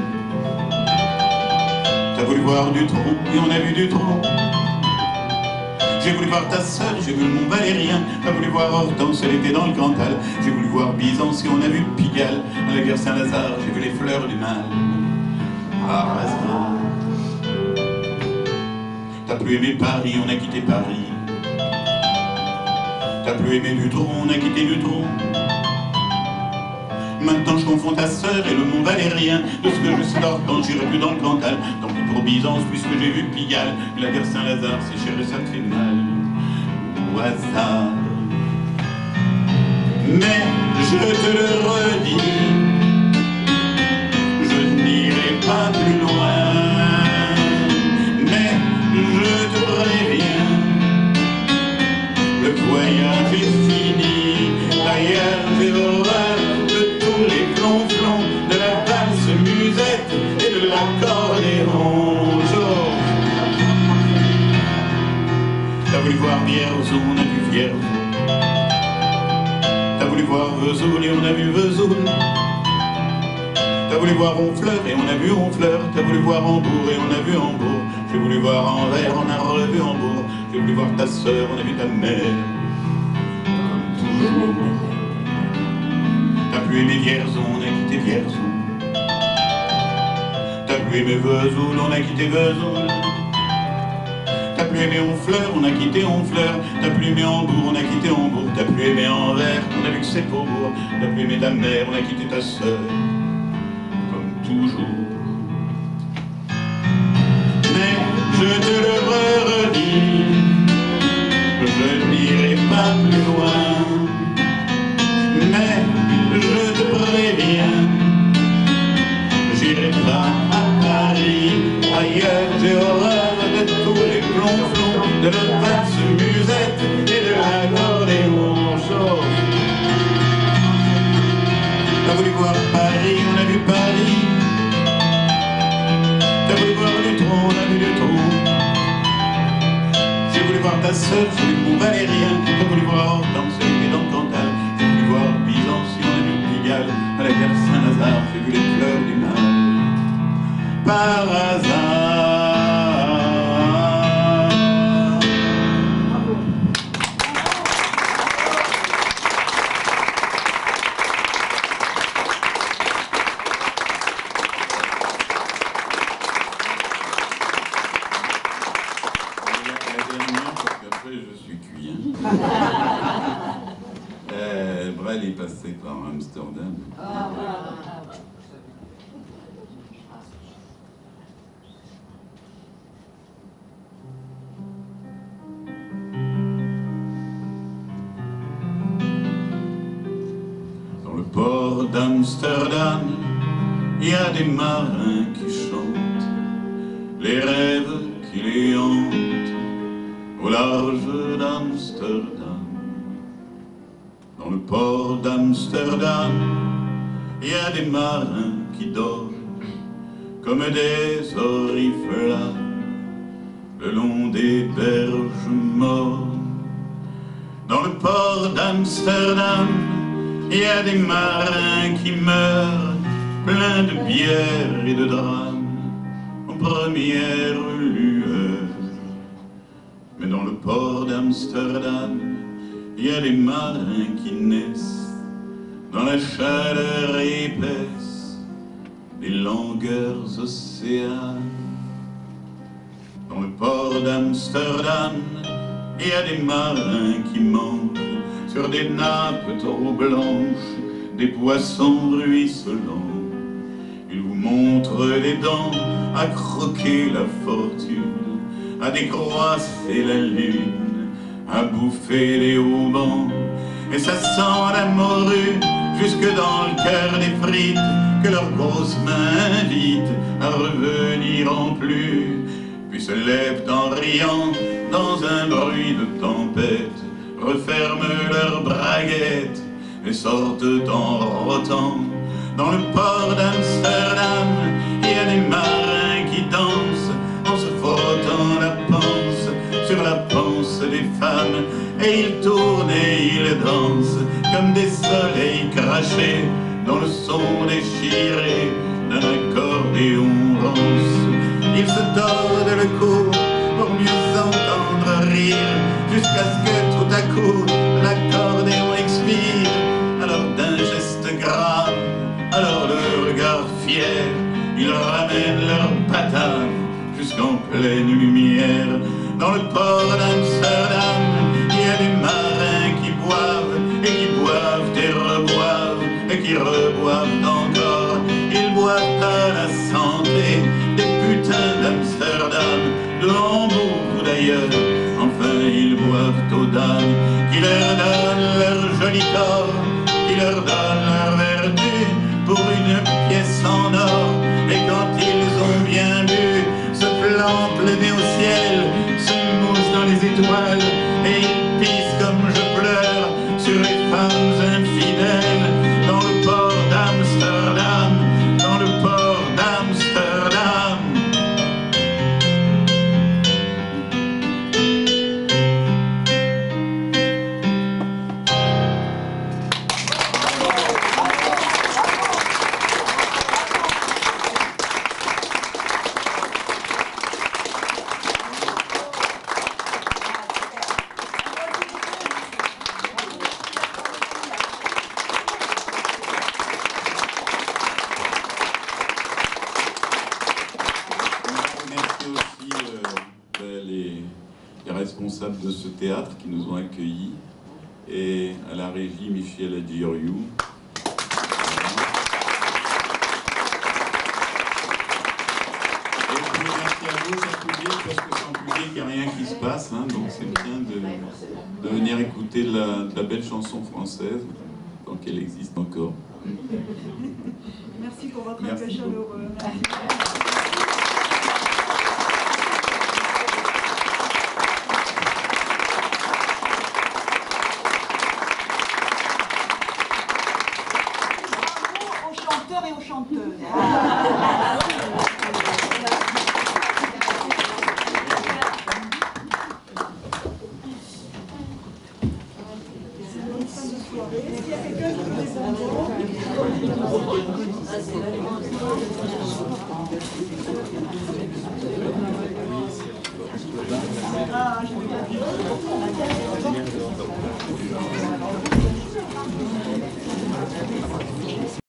T'as voulu voir Dutronc et on a vu Dutronc. J'ai voulu voir ta sœur, j'ai vu le Mont Valérien. T'as voulu voir Hortense, elle était dans le Cantal. J'ai voulu voir Byzance et on a vu Pigalle. À la gare Saint-Lazare, j'ai vu les fleurs du mal. Ah, hasard. T'as plus aimé Paris, on a quitté Paris. T'as plus aimé Dutronc, on a quitté Dutronc. Maintenant je confonds ta sœur et le Mont Valérien. De ce que je sais d'Hortense, j'irai plus dans le Cantal. Tant pis pour Byzance, puisque j'ai vu Pigalle. La gare Saint-Lazare, c'est cher et ça te fait mal. Au hasard. Mais je te le redis, je n'irai pas plus loin. Mais je te préviens, le voyage est fini. Ailleurs j'ai horreur de tous les flonflons, de la valse musette et de l'accordéon. T'as voulu voir Vierzon, on a vu Vierzon. T'as voulu voir Vesoul et on a vu Vesoul. T'as voulu voir Honfleur et on a vu Honfleur. T'as voulu voir Hambourg et on a vu Hambourg. J'ai voulu voir Anvers, on a revu Hambourg. J'ai voulu voir ta sœur, on a vu ta mère. Comme toujours. T'as plus aimé Vierzon, on a quitté Vierzon. T'as plus aimé Vesoul, on a quitté Vesoul. T'as plus aimé Honfleur, on a quitté Honfleur. T'as plus aimé Hambourg, on a quitté Hambourg. T'as plus aimé Anvers, on a vu que c'est faubourg. T'as plus aimé ta mère, on a quitté ta sœur. Comme toujours. Mais je te le ta sœur, j'ai vu mon valérien, j'ai voulu voir danser et dans Cantal, j'ai voulu voir Byzantion et le Pigalle, à la gare Saint-Lazare, j'ai vu les fleurs du mal. Par hasard. Brel est passé par Amsterdam. Dans le port d'Amsterdam, il y a des marins qui chantent les rêves qui les hantent au large d'Amsterdam. Dans le port d'Amsterdam, il y a des marins qui dorment comme des oriflams le long des berges mornes. Dans le port d'Amsterdam, il y a des marins qui meurent pleins de bière et de drames en première lueur. Mais dans le port d'Amsterdam, il y a des marins qui naissent dans la chaleur épaisse des longueurs océanes. Dans le port d'Amsterdam, il y a des marins qui mangent sur des nappes trop blanches des poissons ruisselants. Ils vous montrent les dents à croquer la fortune, à décroisser la lune, à bouffer les haubans. Et ça sent la morue jusque dans le cœur des frites que leurs grosses mains invitent à revenir en plus. Puis se lèvent en riant dans un bruit de tempête, referment leurs braguettes et sortent en rotant. Dans le port d'Amsterdam, il y a des marins qui dansent en se frottant la panse sur la panse des femmes. Et ils tournent et ils dansent comme des soleils crachés dans le son déchiré d'un accordéon rance. Ils se tordent le cou pour mieux entendre rire, jusqu'à ce que tout à coup l'accordéon expire. Alors d'un geste grave, alors le regard fier, ils ramènent leur patate jusqu'en pleine lumière. Dans le port d'Amsterdam, il y a des marins qui boivent et qui boivent et reboivent et qui reboivent encore. Ils boivent à la santé des putains d'Amsterdam, de Hambourg ou d'ailleurs. Enfin ils boivent aux dames qui leur donnent leur joli corps, qui leur donnent leur vertu pour une pièce en or. Et quand ils ont bien bu, se plantent le nez au ciel, se moussent dans les étoiles, et ils pissent comme je pleure sur les femmes infidèles. Dans le port d'Amsterdam, dans le port d'Amsterdam. Responsables de ce théâtre qui nous ont accueillis, et à la régie Michel Adjiriou. Et puis merci à vous, cher public, parce que sans public, il n'y a rien qui se passe, hein, donc c'est bien de venir écouter de la belle chanson française, tant qu'elle existe encore. Merci pour votre accueil chaleureux. Et aux chanteuses. Ah, je